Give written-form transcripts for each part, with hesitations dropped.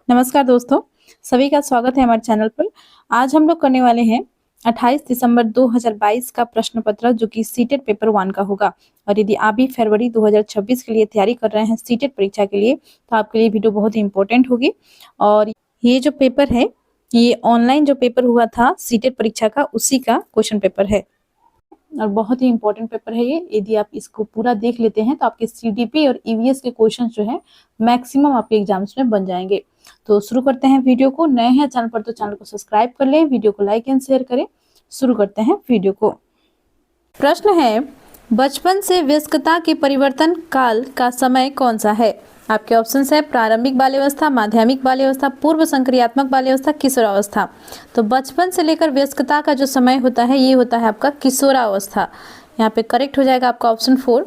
नमस्कार दोस्तों, सभी का स्वागत है हमारे चैनल पर। आज हम लोग करने वाले हैं 28 दिसंबर 2022 का प्रश्न पत्र जो कि सीटेट पेपर 1 का होगा। और यदि आप भी फरवरी 2026 के लिए तैयारी कर रहे हैं सीटेट परीक्षा के लिए, तो आपके लिए वीडियो बहुत ही इंपॉर्टेंट होगी। और ये जो पेपर है, ये ऑनलाइन जो पेपर हुआ था सीटेट परीक्षा का, उसी का क्वेश्चन पेपर है और बहुत ही इंपॉर्टेंट पेपर है ये। यदि आप इसको पूरा देख लेते हैं तो आपके सीडीपी और ईवीएस के क्वेश्चन जो है मैक्सिमम आपके एग्जाम्स में बन जाएंगे। तो शुरू करते हैं वीडियो को। नए हैं चैनल पर तो चैनल को सब्सक्राइब कर लें, वीडियो को लाइक एंड शेयर करें। शुरू करते हैं वीडियो को। प्रश्न है, बचपन से वयस्कता के परिवर्तन काल का समय कौन सा है? आपके ऑप्शंस है प्रारंभिक बाल्यावस्था, माध्यमिक बाल्यावस्था, पूर्व संक्रियात्मक बाल्यावस्था, किशोरावस्था। तो बचपन से लेकर वयस्कता का जो समय होता है ये होता है आपका किशोरावस्था। यहाँ पे करेक्ट हो जाएगा आपका ऑप्शन 4।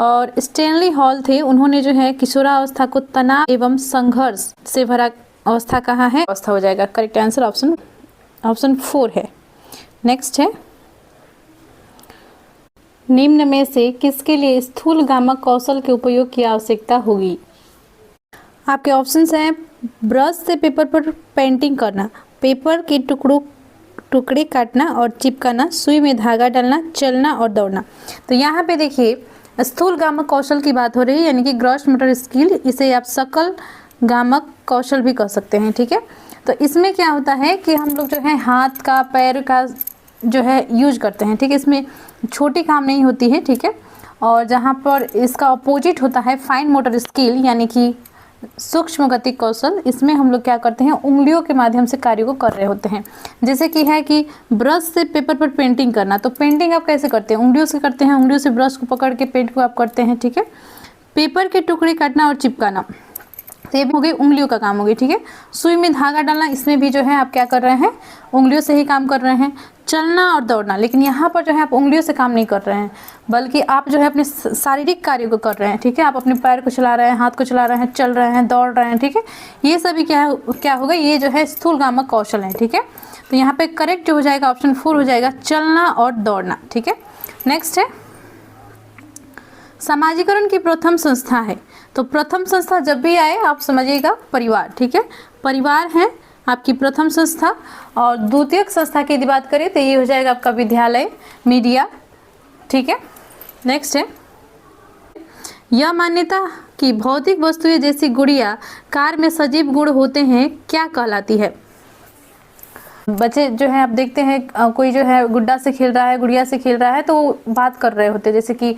और स्टैनली हॉल थे, उन्होंने जो है किशोरावस्था को तनाव एवं संघर्ष से भरा अवस्था कहा है, अवस्था हो जाएगा। करेक्ट आंसर ऑप्शन 4 है। नेक्स्ट है, निम्न में से किसके लिए स्थूल गामक कौशल के उपयोग की आवश्यकता होगी? आपके ऑप्शंस हैं ब्रश से पेपर पर पेंटिंग करना, पेपर के टुकड़े काटना और चिपकाना, सुई में धागा डालना, चलना और दौड़ना। तो यहाँ पे देखिए स्थूल गामक कौशल की बात हो रही है, यानी कि ग्रॉस मोटर स्किल। इसे आप सकल गामक कौशल भी कह सकते हैं, ठीक है। तो इसमें क्या होता है कि हम लोग जो है हाथ का, पैर का जो है यूज करते हैं, ठीक है। इसमें छोटी काम नहीं होती है, ठीक है। और जहाँ पर इसका अपोजिट होता है फाइन मोटर स्किल, यानी कि सूक्ष्म गति कौशल, इसमें हम लोग क्या करते हैं उंगलियों के माध्यम से कार्य को कर रहे होते हैं। जैसे कि है कि ब्रश से पेपर पर पेंटिंग करना, तो पेंटिंग आप कैसे करते हैं? उंगलियों से करते हैं, उंगलियों से ब्रश को पकड़ के पेंट को आप करते हैं, ठीक है। पेपर के टुकड़े काटना और चिपकाना, तो ये भी हो गई उंगलियों का काम हो गई, ठीक है। सुई में धागा डालना, इसमें भी जो है आप क्या कर रहे हैं उंगलियों से ही काम कर रहे हैं। चलना और दौड़ना, लेकिन यहाँ पर जो है आप उंगलियों से काम नहीं कर रहे हैं, बल्कि आप जो है अपने शारीरिक कार्यों को कर रहे हैं, ठीक है। आप अपने पैर को चला रहे हैं, हाथ को चला रहे हैं, चल रहे हैं, दौड़ रहे हैं, ठीक है। ये सभी क्या होगा, ये जो है स्थूल गामक कौशल है, ठीक है। तो यहाँ पे करेक्ट जो हो जाएगा ऑप्शन 4 हो जाएगा, चलना और दौड़ना, ठीक है। नेक्स्ट है, समाजीकरण की प्रथम संस्था है। तो प्रथम संस्था जब भी आए आप समझिएगा परिवार, ठीक है। परिवार है आपकी प्रथम संस्था। और द्वितीयक संस्था की यदि बात करें तो ये हो जाएगा आपका विद्यालय, मीडिया, ठीक है। नेक्स्ट है, यह मान्यता कि भौतिक वस्तुएं जैसी गुड़िया कार में सजीव गुण होते हैं क्या कहलाती है? बच्चे जो है आप देखते हैं कोई जो है गुड्डा से खेल रहा है, गुड़िया से खेल रहा है, तो बात कर रहे होते हैं। जैसे कि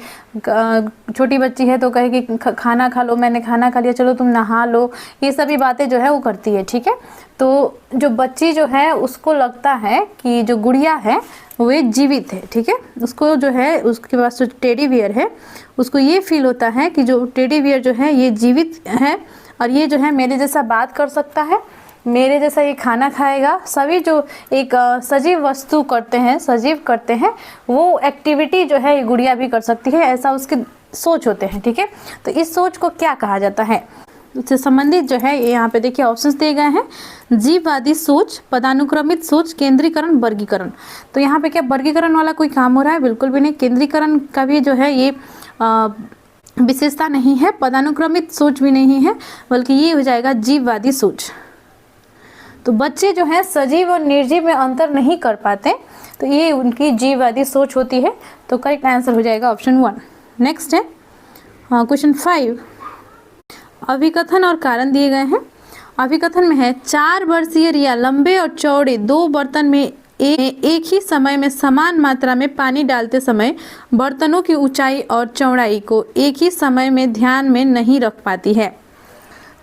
छोटी बच्ची है तो कहे कि खाना खा लो, मैंने खाना खा लिया, चलो तुम नहा लो। ये सभी बातें जो है वो करती है, ठीक है। तो जो बच्ची जो है उसको लगता है कि जो गुड़िया है वो जीवित है, ठीक है। उसको जो है उसके पास जो टेडी बियर है उसको ये फील होता है कि जो टेडी बियर जो है ये जीवित है और ये जो है मेरे जैसा बात कर सकता है, मेरे जैसा ये खाना खाएगा। सभी जो एक सजीव वस्तु करते हैं, सजीव करते हैं, वो एक्टिविटी जो है ये गुड़िया भी कर सकती है, ऐसा उसके सोच होते हैं, ठीक है। तो इस सोच को क्या कहा जाता है? उससे संबंधित जो है यहाँ पे देखिए ऑप्शंस दिए गए हैं, जीववादी सोच, पदानुक्रमित सोच, केंद्रीकरण, वर्गीकरण। तो यहाँ पे क्या वर्गीकरण वाला कोई काम हो रहा है? बिल्कुल भी नहीं। केंद्रीकरण का भी जो है ये विशेषता नहीं है, पदानुक्रमित सोच भी नहीं है, बल्कि ये हो जाएगा जीववादी सोच। तो बच्चे जो है सजीव और निर्जीव में अंतर नहीं कर पाते, तो ये उनकी जीववादी सोच होती है। तो करेक्ट आंसर हो जाएगा ऑप्शन 1। नेक्स्ट है क्वेश्चन 5, अभिकथन और कारण दिए गए हैं। अभिकथन में है 4 वर्षीय रिया लंबे और चौड़े 2 बर्तन में एक ही समय में समान मात्रा में पानी डालते समय बर्तनों की ऊंचाई और चौड़ाई को एक ही समय में ध्यान में नहीं रख पाती है।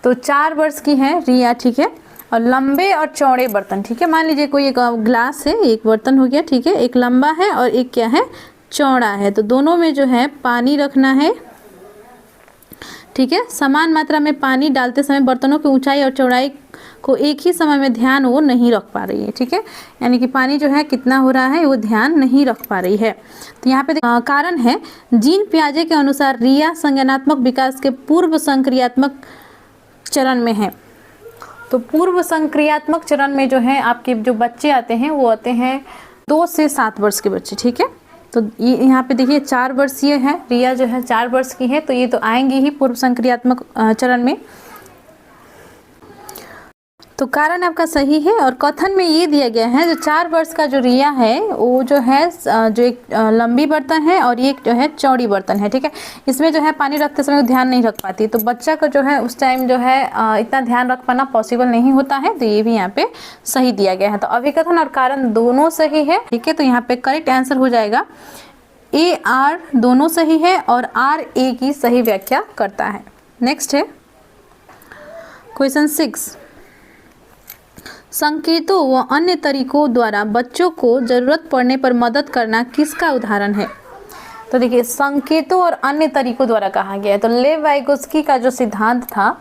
तो 4 वर्ष की है रिया, ठीक है, और लंबे और चौड़े बर्तन, ठीक है। मान लीजिए कोई एक ग्लास है, एक बर्तन हो गया, ठीक है, एक लंबा है और एक क्या है चौड़ा है, तो दोनों में जो है पानी रखना है, ठीक है। समान मात्रा में पानी डालते समय बर्तनों की ऊंचाई और चौड़ाई को एक ही समय में ध्यान वो नहीं रख पा रही है, ठीक है। यानी कि पानी जो है कितना हो रहा है वो ध्यान नहीं रख पा रही है। तो यहाँ पे कारण है, जीन पियाजे के अनुसार रिया संज्ञानात्मक विकास के पूर्व संक्रियात्मक चरण में है। तो पूर्व संक्रियात्मक चरण में जो है आपके जो बच्चे आते हैं वो आते हैं 2 से 7 वर्ष के बच्चे, ठीक है। तो ये यहाँ पे देखिए 4 वर्षीय है रिया, जो है 4 वर्ष की है, तो ये तो आएंगी ही पूर्व संक्रियात्मक चरण में। तो कारण आपका सही है। और कथन में ये दिया गया है जो 4 वर्ष का जो रिया है वो जो है जो एक लंबी बर्तन है और ये जो है चौड़ी बर्तन है, ठीक है। इसमें जो है पानी रखते समय वो ध्यान नहीं रख पाती, तो बच्चा को जो है उस टाइम जो है इतना ध्यान रख पाना पॉसिबल नहीं होता है, तो ये भी यहाँ पे सही दिया गया है। तो अभिकथन और कारण दोनों सही है, ठीक है। तो यहाँ पे करेक्ट आंसर हो जाएगा ए आर दोनों सही है और आर ए की सही व्याख्या करता है। नेक्स्ट है क्वेश्चन 6, संकेतों व अन्य तरीकों द्वारा बच्चों को जरूरत पड़ने पर मदद करना किसका उदाहरण है? तो देखिए संकेतों और अन्य तरीकों द्वारा कहा गया है, तो लेव वाइगोत्स्की का जो सिद्धांत था,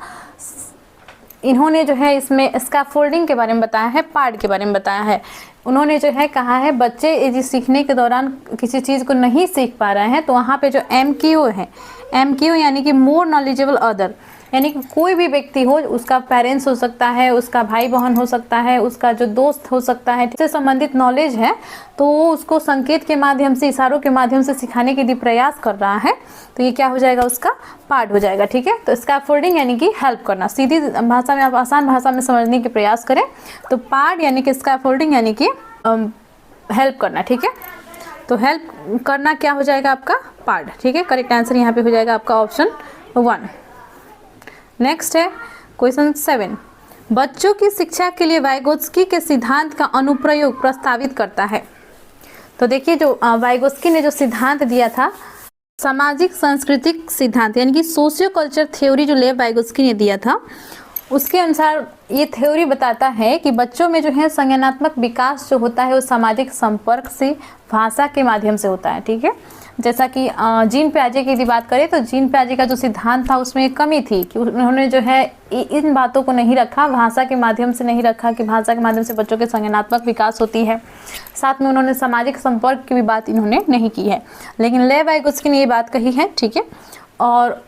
इन्होंने जो है इसमें स्कैफोल्डिंग के बारे में बताया है, पार्ट के बारे में बताया है। उन्होंने जो है कहा है बच्चे यदि सीखने के दौरान किसी चीज़ को नहीं सीख पा रहे हैं तो वहाँ पे जो MQ है, MQ यानी कि मोर नॉलेजेबल अदर, यानी कि कोई भी व्यक्ति हो, उसका पेरेंट्स हो सकता है, उसका भाई बहन हो सकता है, उसका जो दोस्त हो सकता है, इससे संबंधित नॉलेज है, तो वो उसको संकेत के माध्यम से, इशारों के माध्यम से सिखाने के लिए प्रयास कर रहा है, तो ये क्या हो जाएगा, उसका पार्ट हो जाएगा, ठीक है। तो स्कैफोल्डिंग यानी कि हेल्प करना, सीधी भाषा में आप आसान भाषा में समझने के प्रयास करें तो पार्ट यानी कि स्कैफोल्डिंग यानी कि हेल्प करना, ठीक है। तो हेल्प करना क्या हो जाएगा आपका पार्ट, ठीक है। करेक्ट आंसर यहाँ पे हो जाएगा आपका ऑप्शन 1। नेक्स्ट है क्वेश्चन 7, बच्चों की शिक्षा के लिए वाइगोत्स्की के सिद्धांत का अनुप्रयोग प्रस्तावित करता है। तो देखिए जो वाइगोत्स्की ने जो सिद्धांत दिया था, सामाजिक सांस्कृतिक सिद्धांत यानी कि सोशियो कल्चर थ्योरी, जो लेव वाइगोत्स्की ने दिया था, उसके अनुसार ये थ्योरी बताता है कि बच्चों में जो है संज्ञानात्मक विकास जो होता है वो सामाजिक संपर्क से, भाषा के माध्यम से होता है, ठीक है। जैसा कि जीन पियाजे की यदि बात करें तो जीन पियाजे का जो सिद्धांत था उसमें एक कमी थी कि उन्होंने जो है इन बातों को नहीं रखा, भाषा के माध्यम से नहीं रखा कि भाषा के माध्यम से बच्चों के संज्ञानात्मक विकास होती है, साथ में उन्होंने सामाजिक संपर्क की भी बात इन्होंने नहीं की है, लेकिन लेव वाइगोत्स्की ने ये बात कही है, ठीक है। और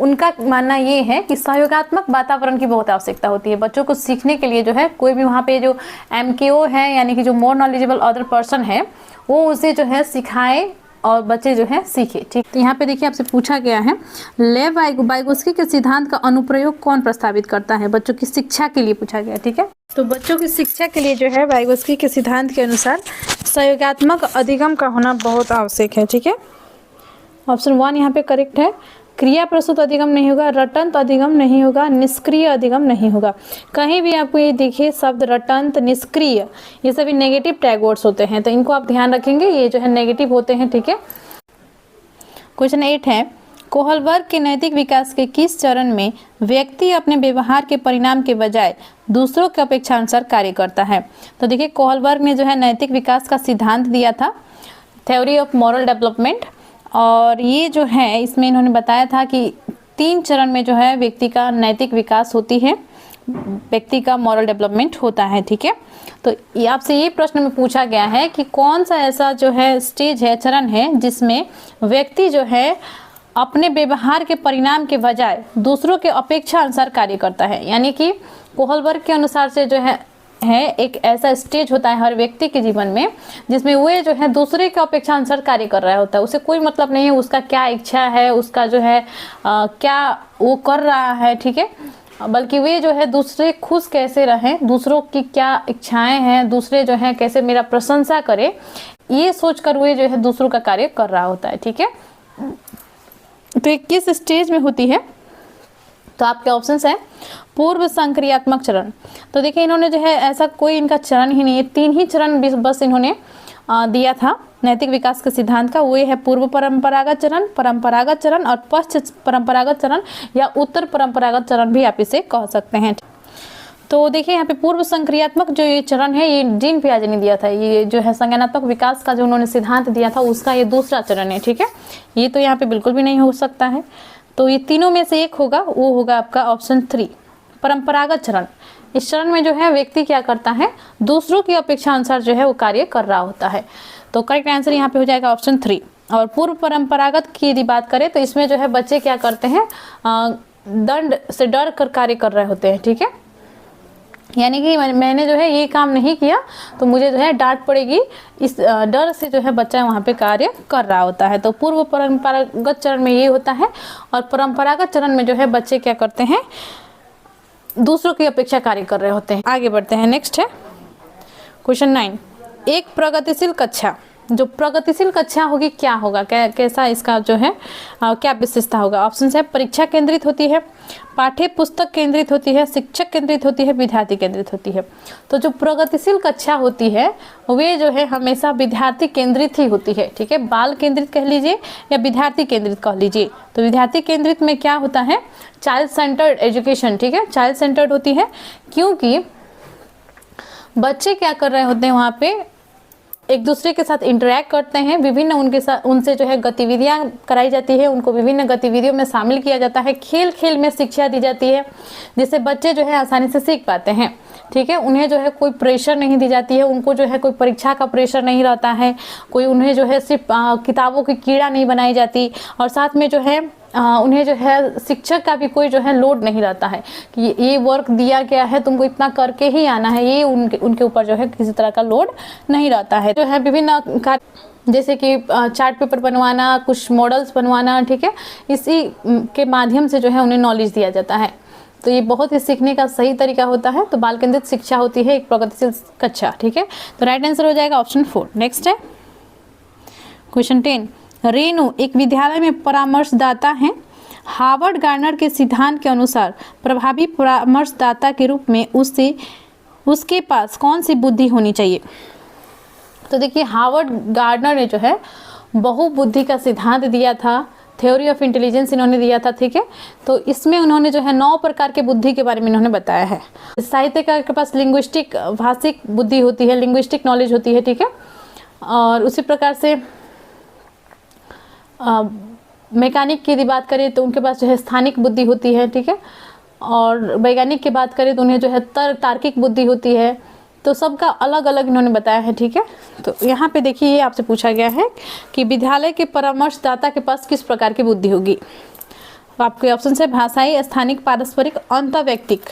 उनका मानना ये है कि सहयोगात्मक वातावरण की बहुत आवश्यकता होती है बच्चों को सीखने के लिए। जो है कोई भी वहाँ पे जो MKO है यानी कि जो मोर नॉलेजेबल अदर पर्सन है वो उसे जो है सिखाए और बच्चे जो है सीखे, ठीक। तो यहाँ पे देखिए आपसे पूछा गया है लेव वाइगोत्स्की के सिद्धांत का अनुप्रयोग कौन प्रस्तावित करता है, बच्चों की शिक्षा के लिए पूछा गया, ठीक है। तो बच्चों की शिक्षा के लिए जो है वाइगोत्स्की के सिद्धांत के अनुसार सहयोगात्मक अधिगम का होना बहुत आवश्यक है, ठीक है। ऑप्शन 1 यहाँ पे करेक्ट है। क्रिया प्रस्तुत अधिगम नहीं होगा, रटंत अधिगम नहीं होगा, निष्क्रिय अधिगम नहीं होगा। कहीं भी आपको ये देखिए शब्द रटंत, निष्क्रिय, ये सभी नेगेटिव टैग वर्ड्स होते हैं, तो इनको आप ध्यान रखेंगे, ये जो है नेगेटिव होते हैं, ठीक है। क्वेश्चन 8 है, कोहलबर्ग के नैतिक विकास के किस चरण में व्यक्ति अपने व्यवहार के परिणाम के बजाय दूसरों के अपेक्षा अनुसार कार्य करता है? तो देखिए कोहलबर्ग ने जो है नैतिक विकास का सिद्धांत दिया था, थ्योरी ऑफ मॉरल डेवलपमेंट, और ये जो है इसमें इन्होंने बताया था कि 3 चरण में जो है व्यक्ति का नैतिक विकास होती है, व्यक्ति का मॉरल डेवलपमेंट होता है, ठीक है। तो ये आपसे ये प्रश्न में पूछा गया है कि कौन सा ऐसा जो है स्टेज है, चरण है, जिसमें व्यक्ति जो है अपने व्यवहार के परिणाम के बजाय दूसरों के अपेक्षा अनुसार कार्य करता है। यानी कि कोहलबर्ग के अनुसार से जो है एक ऐसा स्टेज होता है हर व्यक्ति के जीवन में जिसमें वो जो है दूसरे के अपेक्षा अनुसार कार्य कर रहा होता है। उसे कोई मतलब नहीं है उसका क्या इच्छा है, उसका जो है क्या वो कर रहा है, ठीक है, बल्कि वे जो है दूसरे खुश कैसे रहें, दूसरों की क्या इच्छाएं हैं, दूसरे जो है कैसे मेरा प्रशंसा करे, ये सोचकर वे जो है दूसरों का कार्य कर रहा होता है, ठीक है। तो ये किस स्टेज में होती है? तो आपके ऑप्शंस हैं पूर्व संक्रियात्मक चरण। तो देखिए इन्होंने जो है ऐसा कोई इनका चरण ही नहीं है, 3 ही चरण बस इन्होंने दिया था नैतिक विकास के सिद्धांत का। वो है पूर्व परंपरागत चरण, परंपरागत चरण और पश्चिम परंपरागत चरण या उत्तर परंपरागत चरण भी आप इसे कह सकते हैं। तो देखिए यहाँ पे पूर्व संक्रियात्मक जो ये चरण है ये जीन पियाजे ने दिया था, ये जो है संज्ञानात्मक विकास का जो उन्होंने सिद्धांत दिया था उसका ये दूसरा चरण है, ठीक है। ये तो यहाँ पे बिल्कुल भी नहीं हो सकता है, तो ये तीनों में से एक होगा, वो होगा आपका ऑप्शन 3 परंपरागत चरण। इस चरण में जो है व्यक्ति क्या करता है, दूसरों की अपेक्षा अनुसार जो है वो कार्य कर रहा होता है। तो करेक्ट आंसर यहाँ पे हो जाएगा ऑप्शन 3। और पूर्व परंपरागत की यदि बात करें तो इसमें जो है बच्चे क्या करते हैं, दंड से डर कर कार्य कर रहे होते हैं, ठीक है। यानी कि मैंने जो है ये काम नहीं किया तो मुझे जो है डांट पड़ेगी, इस डर से जो है बच्चा वहाँ पे कार्य कर रहा होता है। तो पूर्व परंपरागत चरण में ये होता है, और परंपरागत चरण में जो है बच्चे क्या करते हैं, दूसरों की अपेक्षा कार्य कर रहे होते हैं। आगे बढ़ते हैं, नेक्स्ट है क्वेश्चन 9। एक प्रगतिशील कक्षा, जो प्रगतिशील कक्षा होगी क्या होगा, कैसा इसका जो है क्या विशेषता होगा। ऑप्शन है परीक्षा केंद्रित होती है, पाठ्य पुस्तक केंद्रित होती है, शिक्षक केंद्रित होती है, विद्यार्थी केंद्रित होती है। तो जो प्रगतिशील कक्षा होती है वे जो है हमेशा विद्यार्थी केंद्रित ही होती है, ठीक है। बाल केंद्रित कह लीजिए या विद्यार्थी केंद्रित कह लीजिए। तो विद्यार्थी केंद्रित में क्या होता है, चाइल्ड सेंटर्ड एजुकेशन, ठीक है, चाइल्ड सेंटर्ड होती है, क्योंकि बच्चे क्या कर रहे होते हैं वहाँ पे एक दूसरे के साथ इंटरेक्ट करते हैं, विभिन्न उनसे जो है गतिविधियां कराई जाती है, उनको विभिन्न गतिविधियों में शामिल किया जाता है, खेल खेल में शिक्षा दी जाती है, जिससे बच्चे जो है आसानी से सीख पाते हैं, ठीक है। उन्हें जो है कोई प्रेशर नहीं दी जाती है, उनको जो है कोई परीक्षा का प्रेशर नहीं रहता है, कोई उन्हें जो है सिर्फ किताबों की कीड़ा नहीं बनाई जाती, और साथ में जो है उन्हें जो है शिक्षक का भी कोई जो है लोड नहीं रहता है कि ये वर्क दिया गया है तुमको इतना करके ही आना है, ये उनके ऊपर जो है किसी तरह का लोड नहीं रहता है। जो है विभिन्न कार्य जैसे कि चार्ट पेपर बनवाना, कुछ मॉडल्स बनवाना, ठीक है, इसी के माध्यम से जो है उन्हें नॉलेज दिया जाता है। तो ये बहुत ही सीखने का सही तरीका होता है। तो बाल केंद्रित शिक्षा होती है एक प्रगतिशील कक्षा, ठीक है। तो राइट आंसर हो जाएगा ऑप्शन 4। नेक्स्ट है क्वेश्चन 10। रेणु एक विद्यालय में परामर्शदाता हैं। हार्वर्ड गार्डनर के सिद्धांत के अनुसार प्रभावी परामर्शदाता के रूप में उसके पास कौन सी बुद्धि होनी चाहिए। तो देखिए हार्वर्ड गार्डनर ने जो है बहुबुद्धि का सिद्धांत दिया था, थ्योरी ऑफ इंटेलिजेंस इन्होंने दिया था, ठीक है। तो इसमें उन्होंने जो है 9 प्रकार के बुद्धि के बारे में इन्होंने बताया है। साहित्यकार के पास लिंग्विस्टिक भाषिक बुद्धि होती है, लिंग्विस्टिक नॉलेज होती है, ठीक है। और उसी प्रकार से मैकेनिक की यदि बात करें तो उनके पास जो है स्थानिक बुद्धि होती है, ठीक है। और वैज्ञानिक की बात करें तो उन्हें जो है तार्किक बुद्धि होती है। तो सबका अलग अलग इन्होंने बताया है, ठीक है। तो यहाँ पे देखिए ये आपसे पूछा गया है कि विद्यालय के परामर्शदाता के पास किस प्रकार की बुद्धि होगी। तो आपके ऑप्शन है भाषाई, स्थानिक, पारस्परिक, अंतर्वैयक्तिक।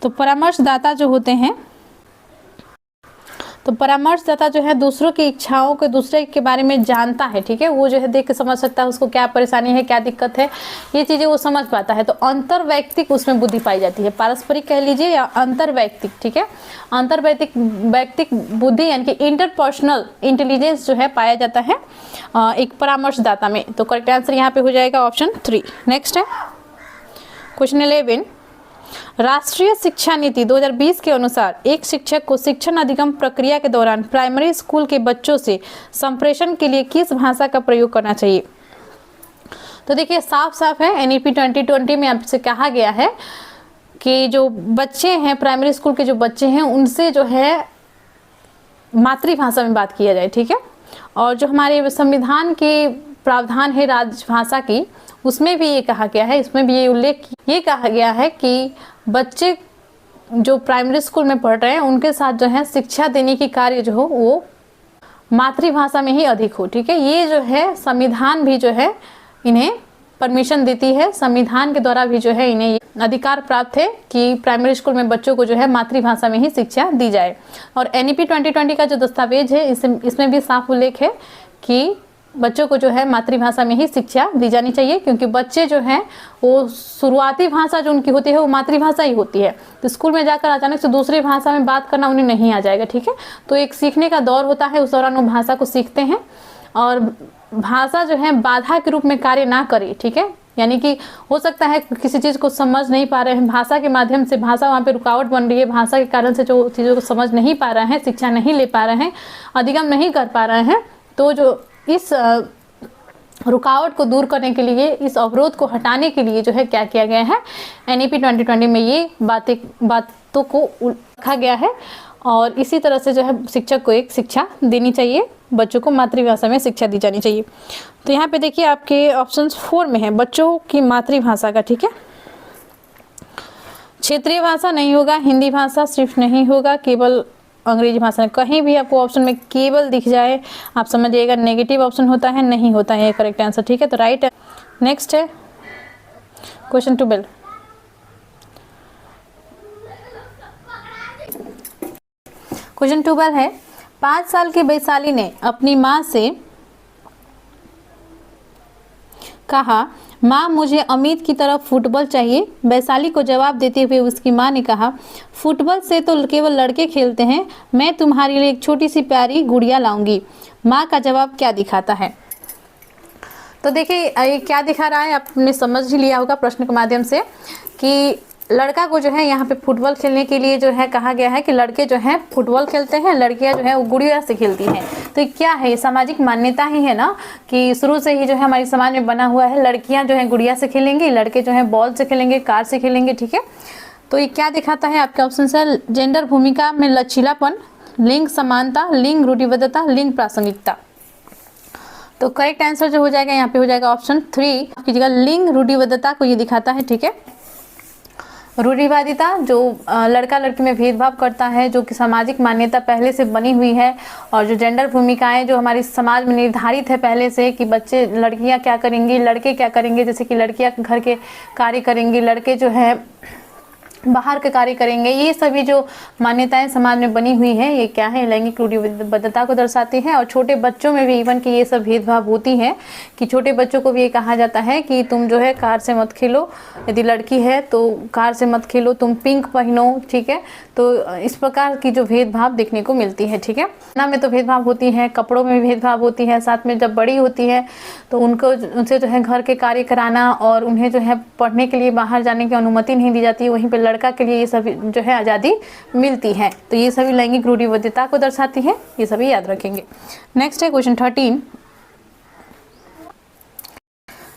तो परामर्शदाता जो होते हैं, तो परामर्शदाता जो है दूसरों की इच्छाओं को दूसरे के बारे में जानता है, ठीक है। वो जो है देख के समझ सकता है उसको क्या परेशानी है, क्या दिक्कत है, ये चीज़ें वो समझ पाता है। तो अंतर्वैयक्तिक उसमें बुद्धि पाई जाती है, पारस्परिक कह लीजिए या अंतर्वैयक्तिक, ठीक है। अंतर्वैयक्तिक बुद्धि यानी कि इंटरपर्सनल इंटेलिजेंस जो है पाया जाता है एक परामर्शदाता में। तो करेक्ट आंसर यहाँ पे हो जाएगा ऑप्शन 3। नेक्स्ट है क्वेश्चन 11। राष्ट्रीय शिक्षा नीति 2020 के अनुसार एक शिक्षक को शिक्षण अधिगम प्रक्रिया के दौरान प्राइमरी स्कूल के बच्चों से संप्रेषण के लिए किस भाषा का प्रयोग करना चाहिए। तो देखिए साफ साफ है, NEP 2020 में आपसे कहा गया है कि जो बच्चे हैं प्राइमरी स्कूल के जो बच्चे हैं उनसे जो है मातृभाषा में बात किया जाए, ठीक है। और जो हमारे संविधान के प्रावधान है राजभाषा की, उसमें भी ये कहा गया है, इसमें भी ये कहा गया है कि बच्चे जो प्राइमरी स्कूल में पढ़ रहे हैं उनके साथ जो है शिक्षा देने की कार्य जो हो वो मातृभाषा में ही अधिक हो, ठीक है। ये जो है संविधान भी जो है इन्हें परमिशन देती है, संविधान के द्वारा भी जो है इन्हें अधिकार प्राप्त है कि प्राइमरी स्कूल में बच्चों को जो है मातृभाषा में ही शिक्षा दी जाए। और NEP 2020 का जो दस्तावेज है इसमें भी साफ उल्लेख है कि बच्चों को जो है मातृभाषा में ही शिक्षा दी जानी चाहिए, क्योंकि बच्चे जो हैं वो शुरुआती भाषा जो उनकी होती है वो मातृभाषा ही होती है। तो स्कूल में जाकर अचानक से दूसरी भाषा में बात करना उन्हें नहीं आ जाएगा, ठीक है। तो एक सीखने का दौर होता है, उस दौरान वो भाषा को सीखते हैं और भाषा जो है बाधा के रूप में कार्य ना करे, ठीक है। यानी कि हो सकता है किसी चीज़ को समझ नहीं पा रहे हैं, भाषा के माध्यम से भाषा वहाँ पे रुकावट बन रही है, भाषा के कारण से जो चीज़ों को समझ नहीं पा रहे हैं, शिक्षा नहीं ले पा रहे हैं, अधिगम नहीं कर पा रहे हैं, तो जो इस रुकावट को दूर करने के लिए, इस अवरोध को हटाने के लिए जो है क्या किया गया है, NEP 2020 में ये बातों को रखा गया है। और इसी तरह से जो है शिक्षक को एक शिक्षा देनी चाहिए, बच्चों को मातृभाषा में शिक्षा दी जानी चाहिए। तो यहाँ पे देखिए आपके ऑप्शन 4 में है बच्चों की मातृभाषा का, ठीक है। क्षेत्रीय भाषा नहीं होगा, हिंदी भाषा सिर्फ नहीं होगा, केवल अंग्रेजी भाषा में। कहीं भी आपको ऑप्शन में केवल दिख जाए आप समझिएगा नेगेटिव ऑप्शन होता है, नहीं होता है करेक्ट आंसर, ठीक है। तो राइट है। नेक्स्ट है क्वेश्चन 12। क्वेश्चन 12 है 5 साल की वैशाली ने अपनी माँ से कहा माँ मुझे अमित की तरह फुटबॉल चाहिए। वैशाली को जवाब देते हुए उसकी माँ ने कहा, फुटबॉल से तो केवल लड़के खेलते हैं, मैं तुम्हारे लिए एक छोटी सी प्यारी गुड़िया लाऊंगी। माँ का जवाब क्या दिखाता है? तो देखिए ये क्या दिखा रहा है, आपने समझ ही लिया होगा प्रश्न के माध्यम से कि लड़का को जो है यहाँ पे फुटबॉल खेलने के लिए जो है कहा गया है कि लड़के जो हैं फुटबॉल खेलते हैं, लड़कियां जो है वो गुड़िया से खेलती हैं। तो ये क्या है, ये सामाजिक मान्यता ही है ना कि शुरू से ही जो है हमारे समाज में बना हुआ है, लड़कियां जो है गुड़िया से खेलेंगी, लड़के जो है बॉल से खेलेंगे, कार से खेलेंगे। ठीक है, तो ये क्या दिखाता है आपके ऑप्शन से? जेंडर भूमिका में लचीलापन, लिंग समानता, लिंग रूढ़िबद्धता, लिंग प्रासंगिकता। तो करेक्ट आंसर जो हो जाएगा यहाँ पे हो जाएगा ऑप्शन 3 आपकी जगह, लिंग रूढ़िबद्धता को ये दिखाता है। ठीक है, रूढ़िवादिता जो लड़का लड़की में भेदभाव करता है, जो कि सामाजिक मान्यता पहले से बनी हुई है, और जो जेंडर भूमिकाएं जो हमारे समाज में निर्धारित है पहले से कि बच्चे लड़कियां क्या करेंगी, लड़के क्या करेंगे, जैसे कि लड़कियां घर के कार्य करेंगी, लड़के जो है बाहर के कार्य करेंगे, ये सभी जो मान्यताएं समाज में बनी हुई है, ये क्या है, लैंगिक रूढ़िबद्धता को दर्शाती है। और छोटे बच्चों में भी इवन कि ये सब भेदभाव होती है कि छोटे बच्चों को भी ये कहा जाता है कि तुम जो है कार से मत खेलो, यदि लड़की है तो कार से मत खेलो, तुम पिंक पहनो। ठीक है, तो इस प्रकार की जो भेदभाव देखने को मिलती है। ठीक है, खाना में तो भेदभाव होती है, कपड़ों में भी भेदभाव होती है, साथ में जब बड़ी होती है तो उनसे जो है घर के कार्य कराना और उन्हें जो है पढ़ने के लिए बाहर जाने की अनुमति नहीं दी जाती, वहीं पे लड़का के लिए ये सभी जो है आज़ादी मिलती है। तो ये सभी लैंगिक रूढ़िबद्धता को दर्शाती है, ये सभी याद रखेंगे। नेक्स्ट है क्वेश्चन 13।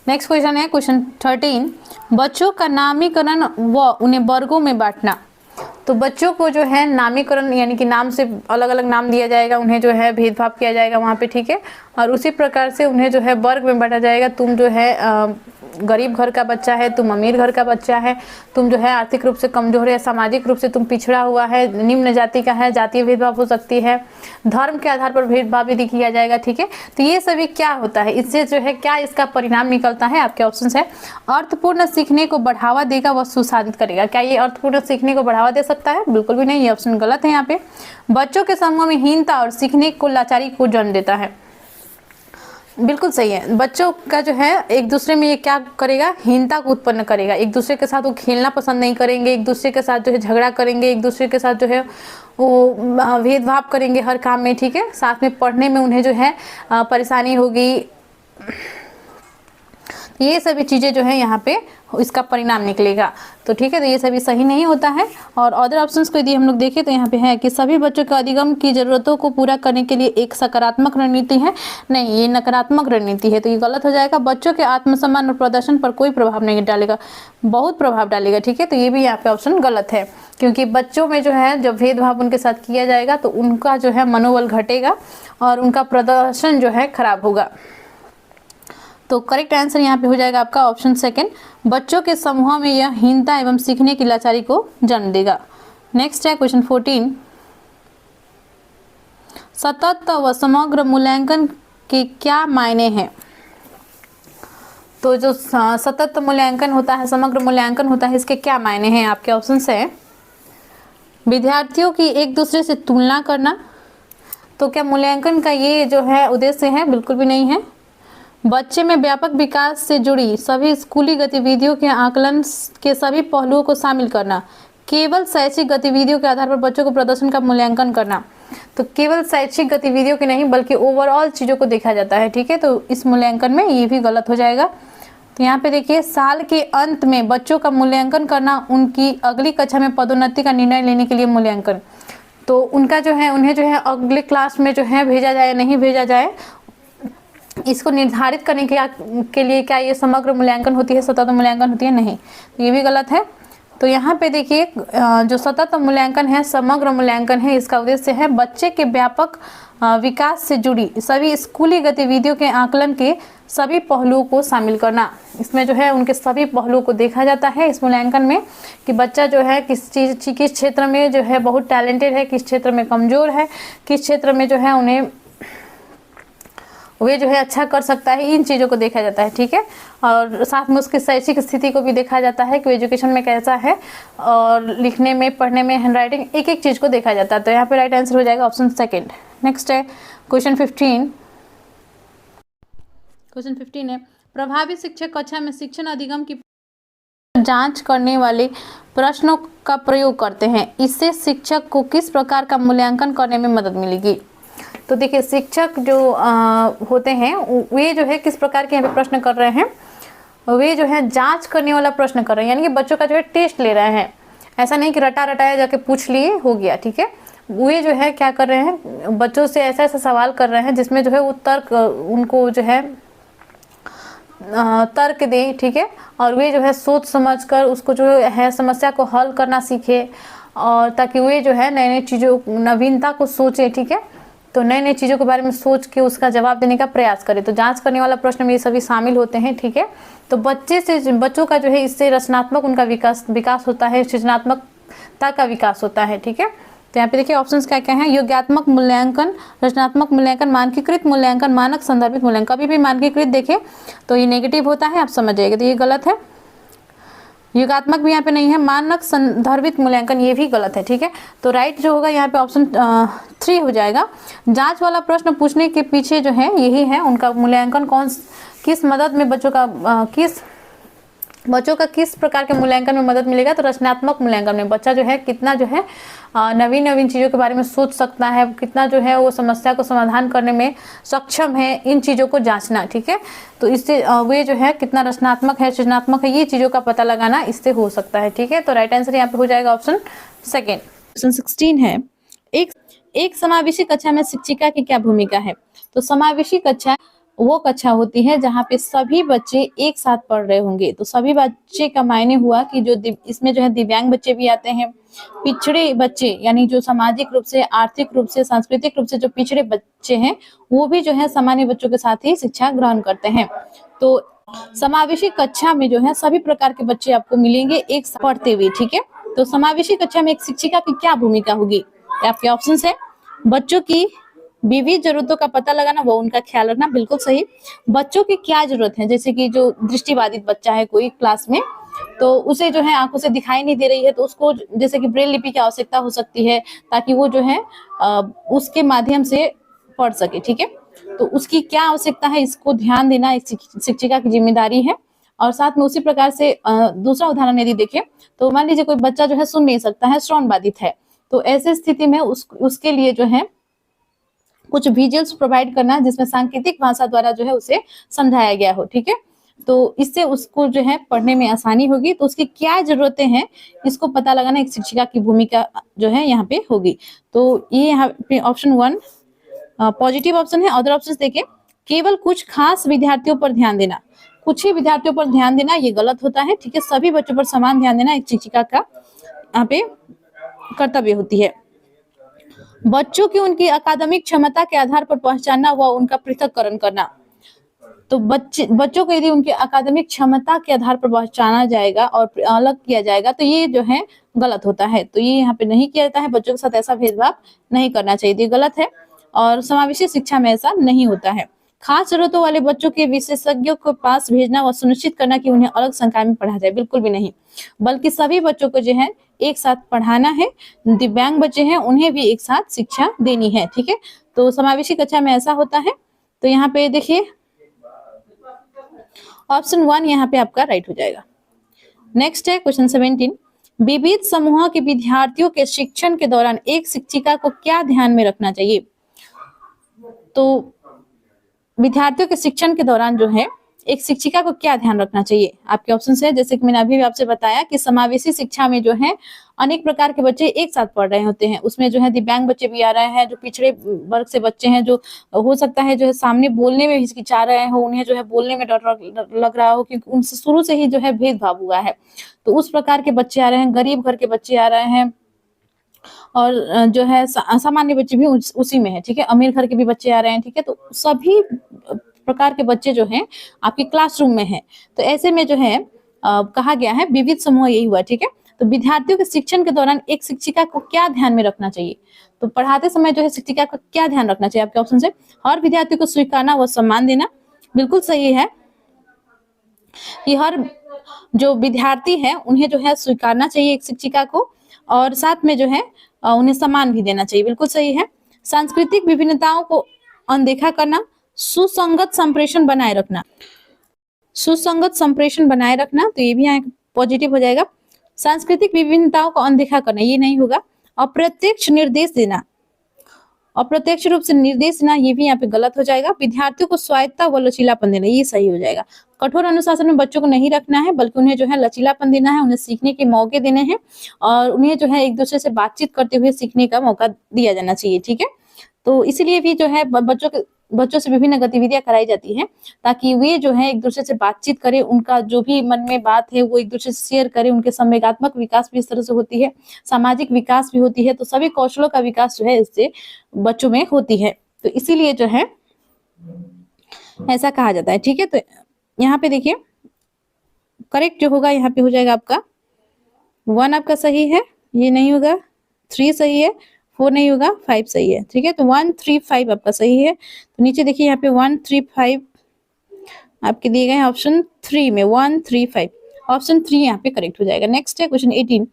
नेक्स्ट क्वेश्चन है क्वेश्चन 13, बच्चों का नामीकरण व उन्हें वर्गों में बांटना। तो बच्चों को जो है नामीकरण यानी कि नाम से अलग अलग नाम दिया जाएगा, उन्हें जो है भेदभाव किया जाएगा वहाँ पे। ठीक है, और उसी प्रकार से उन्हें जो है वर्ग में बांटा जाएगा। तुम जो है गरीब घर का बच्चा है, तुम अमीर घर का बच्चा है, तुम जो है आर्थिक रूप से कमजोर है, सामाजिक रूप से तुम पिछड़ा हुआ है, निम्न जाति का है, जातीय भेदभाव हो सकती है, धर्म के आधार पर भेदभाव भी किया जाएगा। ठीक है, तो ये सभी क्या होता है, इससे जो है क्या इसका परिणाम निकलता है? आपके ऑप्शन है, अर्थपूर्ण सीखने को बढ़ावा देगा व सुसाधित करेगा। क्या ये अर्थपूर्ण सीखने को बढ़ावा दे सकता है? बिल्कुल भी नहीं, ये ऑप्शन गलत है यहाँ पे। बच्चों के समूह में हीनता और सीखने को लाचारी को जन्म देता है। बिल्कुल सही है, बच्चों का जो है एक दूसरे में ये क्या करेगा, हीनता को उत्पन्न करेगा। एक दूसरे के साथ वो खेलना पसंद नहीं करेंगे, एक दूसरे के साथ जो है झगड़ा करेंगे, एक दूसरे के साथ जो है वो भेदभाव करेंगे हर काम में। ठीक है, साथ में पढ़ने में उन्हें जो है परेशानी होगी। ये सभी चीज़ें जो है यहाँ पे इसका परिणाम निकलेगा। तो ठीक है, तो ये सभी सही नहीं होता है। और अदर ऑप्शंस को यदि हम लोग देखें तो यहाँ पे है कि सभी बच्चों के अधिगम की ज़रूरतों को पूरा करने के लिए एक सकारात्मक रणनीति है। नहीं, ये नकारात्मक रणनीति है, तो ये गलत हो जाएगा। बच्चों के आत्मसम्मान और प्रदर्शन पर कोई प्रभाव नहीं डालेगा, बहुत प्रभाव डालेगा। ठीक है, तो ये भी यहाँ पे ऑप्शन गलत है, क्योंकि बच्चों में जो है जब भेदभाव उनके साथ किया जाएगा तो उनका जो है मनोबल घटेगा और उनका प्रदर्शन जो है खराब होगा। तो करेक्ट आंसर यहाँ पे हो जाएगा आपका ऑप्शन सेकंड, बच्चों के समूह में यह हीनता एवं सीखने की लाचारी को जन्म देगा। नेक्स्ट है क्वेश्चन 14, सतत व समग्र मूल्यांकन के क्या मायने हैं? तो जो सतत मूल्यांकन होता है, समग्र मूल्यांकन होता है, इसके क्या मायने हैं? आपके ऑप्शन है, विद्यार्थियों की एक दूसरे से तुलना करना। तो क्या मूल्यांकन का ये जो है उद्देश्य है? बिल्कुल भी नहीं है। बच्चे में व्यापक विकास से जुड़ी सभी स्कूली गतिविधियों के आकलन के सभी पहलुओं को शामिल करना। केवल शैक्षिक गतिविधियों के आधार पर बच्चों को प्रदर्शन का मूल्यांकन करना। तो केवल शैक्षिक गतिविधियों के नहीं बल्कि ओवरऑल चीज़ों को देखा जाता है। ठीक है, तो इस मूल्यांकन में ये भी गलत हो जाएगा। तो यहाँ पे देखिए, साल के अंत में बच्चों का मूल्यांकन करना, उनकी अगली कक्षा में पदोन्नति का निर्णय लेने के लिए मूल्यांकन। तो उनका जो है उन्हें जो है अगले क्लास में जो है भेजा जाए नहीं भेजा जाए, इसको निर्धारित करने के लिए क्या ये समग्र मूल्यांकन होती है, सतत मूल्यांकन होती है? नहीं, तो ये भी गलत है। तो यहाँ पे देखिए, जो सतत मूल्यांकन है, समग्र मूल्यांकन है, इसका उद्देश्य है बच्चे के व्यापक विकास से जुड़ी सभी स्कूली गतिविधियों के आकलन के सभी पहलुओं को शामिल करना। इसमें जो है उनके सभी पहलुओं को देखा जाता है इस मूल्यांकन में, कि बच्चा जो है किस क्षेत्र में जो है बहुत टैलेंटेड है, किस क्षेत्र में कमज़ोर है, किस क्षेत्र में जो है उन्हें वे जो है अच्छा कर सकता है, इन चीज़ों को देखा जाता है। ठीक है, और साथ में उसकी शैक्षिक स्थिति को भी देखा जाता है कि एजुकेशन में कैसा है, और लिखने में, पढ़ने में, हैंडराइटिंग, एक एक चीज़ को देखा जाता है। तो यहाँ पे राइट आंसर हो जाएगा ऑप्शन सेकंड। नेक्स्ट है क्वेश्चन 15। क्वेश्चन 15 है, प्रभावी शिक्षक कक्षा में शिक्षण अधिगम की जांच करने वाले प्रश्नों का प्रयोग करते हैं। इससे शिक्षक को किस प्रकार का मूल्यांकन करने में मदद मिलेगी? तो देखिए, शिक्षक जो होते हैं वे जो है किस प्रकार के यहाँ पे प्रश्न कर रहे हैं, वे जो है जांच करने वाला प्रश्न कर रहे हैं, यानी कि बच्चों का जो है टेस्ट ले रहे हैं। ऐसा नहीं कि रटा रटाया जाके पूछ लिए हो गया, ठीक है। वे जो है क्या कर रहे हैं, बच्चों से ऐसा ऐसा सवाल कर रहे हैं जिसमें जो है वो तर्क उनको जो है तर्क दें, ठीक है, और वे जो है सोच समझकर उसको जो है समस्या को हल करना सीखे, और ताकि वे जो है नए नए चीज़ों नवीनता को सोचे, ठीक है। तो नए नए चीज़ों के बारे में सोच के उसका जवाब देने का प्रयास करें। तो जांच करने वाला प्रश्न में ये सभी शामिल होते हैं, ठीक है। तो बच्चों का जो है इससे रचनात्मक उनका विकास होता है, सृजनात्मकता का विकास होता है, ठीक है। तो यहाँ पे देखिए ऑप्शंस क्या क्या हैं, योगात्मक मूल्यांकन, रचनात्मक मूल्यांकन, मानकीकृत मूल्यांकन, मानक संदर्भित मूल्यांकन। कभी भी मानकीकृत देखें तो ये नेगेटिव होता है, आप समझ जाइएगा, तो ये गलत है। योगात्मक भी यहाँ पे नहीं है, मानक संदर्भित मूल्यांकन ये भी गलत है, ठीक है। तो राइट जो होगा यहाँ पे ऑप्शन 3 हो जाएगा। जांच वाला प्रश्न पूछने के पीछे जो है यही है उनका मूल्यांकन किस मदद में बच्चों का किस प्रकार के मूल्यांकन में मदद मिलेगा, तो रचनात्मक मूल्यांकन में बच्चा जो है कितना जो है नवीन नवीन चीज़ों के बारे में सोच सकता है, कितना जो है वो समस्या को समाधान करने में सक्षम है, इन चीज़ों को जांचना, ठीक है। तो इससे वे जो है कितना रचनात्मक है, सृजनात्मक है, ये चीज़ों का पता लगाना इससे हो सकता है, ठीक है। तो राइट आंसर यहाँ पे हो जाएगा ऑप्शन सेकेंड। क्वेश्चन 16 है, एक समावेशी कक्षा में शिक्षिका की क्या भूमिका है? तो समावेशी कक्षा वो कक्षा होती है जहाँ पे सभी बच्चे एक साथ पढ़ रहे होंगे। तो सभी बच्चे का मायने हुआ कि जो इसमें जो है दिव्यांग बच्चे भी आते हैं, पिछड़े बच्चे यानी जो सामाजिक रूप से, आर्थिक रूप से, सांस्कृतिक रूप से जो पिछड़े बच्चे हैं वो भी जो है सामान्य बच्चों के साथ ही शिक्षा ग्रहण करते हैं। तो समावेशी कक्षा में जो है सभी प्रकार के बच्चे आपको मिलेंगे एक साथ पढ़ते हुए, ठीक है। तो समावेशी कक्षा में एक शिक्षिका की क्या भूमिका होगी? आपके ऑप्शन है, बच्चों की विविध जरूरतों का पता लगाना, वो उनका ख्याल रखना, बिल्कुल सही। बच्चों की क्या जरूरत है, जैसे कि जो दृष्टिबाधित बच्चा है कोई क्लास में, तो उसे जो है आंखों से दिखाई नहीं दे रही है, तो उसको जैसे कि ब्रेल लिपि की आवश्यकता हो सकती है ताकि वो जो है उसके माध्यम से पढ़ सके, ठीक है। तो उसकी क्या आवश्यकता है, इसको ध्यान देना एक शिक्षिका की जिम्मेदारी है। और साथ में उसी प्रकार से दूसरा उदाहरण यदि देखें तो मान लीजिए कोई बच्चा जो है सुन नहीं सकता है, श्रवण बाधित है, तो ऐसे स्थिति में उसके लिए जो है कुछ विजुअल्स प्रोवाइड करना जिसमें सांकेतिक भाषा द्वारा जो है उसे समझाया गया हो, ठीक है। तो इससे उसको जो है पढ़ने में आसानी होगी। तो उसकी क्या जरूरतें हैं इसको पता लगाना एक शिक्षिका की भूमिका जो है यहाँ पे होगी। तो ये यहाँ पे ऑप्शन 1 पॉजिटिव ऑप्शन है। अदर ऑप्शन देखिए, केवल कुछ खास विद्यार्थियों पर ध्यान देना, कुछ ही विद्यार्थियों पर ध्यान देना, ये गलत होता है, ठीक है। सभी बच्चों पर समान ध्यान देना एक शिक्षिका का यहाँ पे कर्तव्य होती है। बच्चों की उनकी अकादमिक क्षमता के आधार पर पहचानना व उनका पृथक्करण करना। तो बच्चों को यदि उनकी अकादमिक क्षमता के आधार पर पहचाना जाएगा और अलग किया जाएगा तो ये जो है गलत होता है। तो ये यहाँ पे नहीं किया जाता है, बच्चों के साथ ऐसा भेदभाव नहीं करना चाहिए, ये गलत है। और समावेशी शिक्षा में ऐसा नहीं होता है। खास जरूरतों वाले बच्चों के विशेषज्ञों के पास भेजना व सुनिश्चित करना कि उन्हें अलग संकाय में पढ़ा जाए, बिल्कुल भी नहीं, बल्कि सभी बच्चों को जो है एक साथ पढ़ाना है। दिव्यांग बच्चे हैं उन्हें भी एक साथ शिक्षा देनी है, ठीक है। तो समावेशी कक्षा में ऐसा होता है। तो यहाँ पे देखिए ऑप्शन 1 यहाँ पे आपका राइट हो जाएगा। नेक्स्ट है क्वेश्चन 17, विविध समूह के विद्यार्थियों के शिक्षण के दौरान एक शिक्षिका को क्या ध्यान में रखना चाहिए? तो विद्यार्थियों के शिक्षण के दौरान जो है एक शिक्षिका को क्या ध्यान रखना चाहिए? आपके ऑप्शन है, जैसे कि मैंने अभी भी आपसे बताया कि समावेशी शिक्षा में जो है अनेक प्रकार के बच्चे एक साथ पढ़ रहे होते हैं। उसमें जो है दिव्यांग बच्चे भी आ रहे हैं, जो पिछड़े वर्ग से बच्चे हैं, जो हो सकता है जो है सामने बोलने में हिचकिचा रहे हो, उन्हें जो है बोलने में डर लग रहा हो क्योंकि उनसे शुरू से ही जो है भेदभाव हुआ है। तो उस प्रकार के बच्चे आ रहे हैं, गरीब घर के बच्चे आ रहे हैं, और जो है सामान्य बच्चे भी उसी में है, ठीक है। अमीर घर के भी बच्चे आ रहे हैं, ठीक है। तो सभी प्रकार के बच्चे जो हैं आपके क्लासरूम में हैं। तो ऐसे में जो है कहा गया है विविध समूह, यही हुआ, ठीक है। तो विद्यार्थियों के शिक्षण के दौरान एक शिक्षिका को क्या ध्यान में रखना चाहिए? तो पढ़ाते समय जो है शिक्षिका का क्या ध्यान रखना चाहिए? आपके ऑप्शन है, हर विद्यार्थी को स्वीकारना व सम्मान देना, बिल्कुल सही है कि हर जो विद्यार्थी है उन्हें जो है स्वीकारना चाहिए एक शिक्षिका को, और साथ में जो है उन्हें सम्मान भी देना चाहिए, बिल्कुल सही है। सांस्कृतिक विभिन्नताओं को अनदेखा करना, सुसंगत संप्रेषण बनाए रखना, सुसंगत संप्रेषण बनाए रखना, तो ये भी यहाँ पॉजिटिव हो जाएगा। सांस्कृतिक विभिन्नताओं को अनदेखा करना, ये नहीं होगा। अप्रत्यक्ष निर्देश देना, अप्रत्यक्ष रूप से निर्देश देना, ये भी यहाँ पे गलत हो जाएगा। विद्यार्थियों को स्वायत्ता व लचीलापन देना, ये सही हो जाएगा। कठोर अनुशासन में बच्चों को नहीं रखना है, बल्कि उन्हें जो है लचीलापन देना है, उन्हें सीखने के मौके देने हैं और उन्हें जो है एक दूसरे से बातचीत करते हुए सीखने का मौका दिया जाना चाहिए, ठीक है। तो इसीलिए भी जो है बच्चों से विभिन्न गतिविधियां कराई जाती हैं, ताकि वे जो है एक दूसरे से बातचीत करें, उनका जो भी मन में बात है वो एक दूसरे से शेयर करें, उनके संवेगात्मक विकास भी इस तरह से होती है, सामाजिक विकास भी होती है। तो सभी कौशलों का विकास जो है इससे बच्चों में होती है, तो इसीलिए जो है ऐसा कहा जाता है, ठीक है। तो यहाँ पे देखिए करेक्ट जो होगा यहाँ पे हो जाएगा आपका 1 आपका सही है, ये नहीं होगा, 3 सही है, 4 नहीं होगा, 5 सही है, ठीक है। तो 1 3 5 आपका सही है। तो नीचे देखिए यहाँ पे 1 3 5 आपके दिए गए हैं ऑप्शन 3 में, 1 3 5 ऑप्शन 3 यहाँ पे करेक्ट हो जाएगा। नेक्स्ट है क्वेश्चन 18,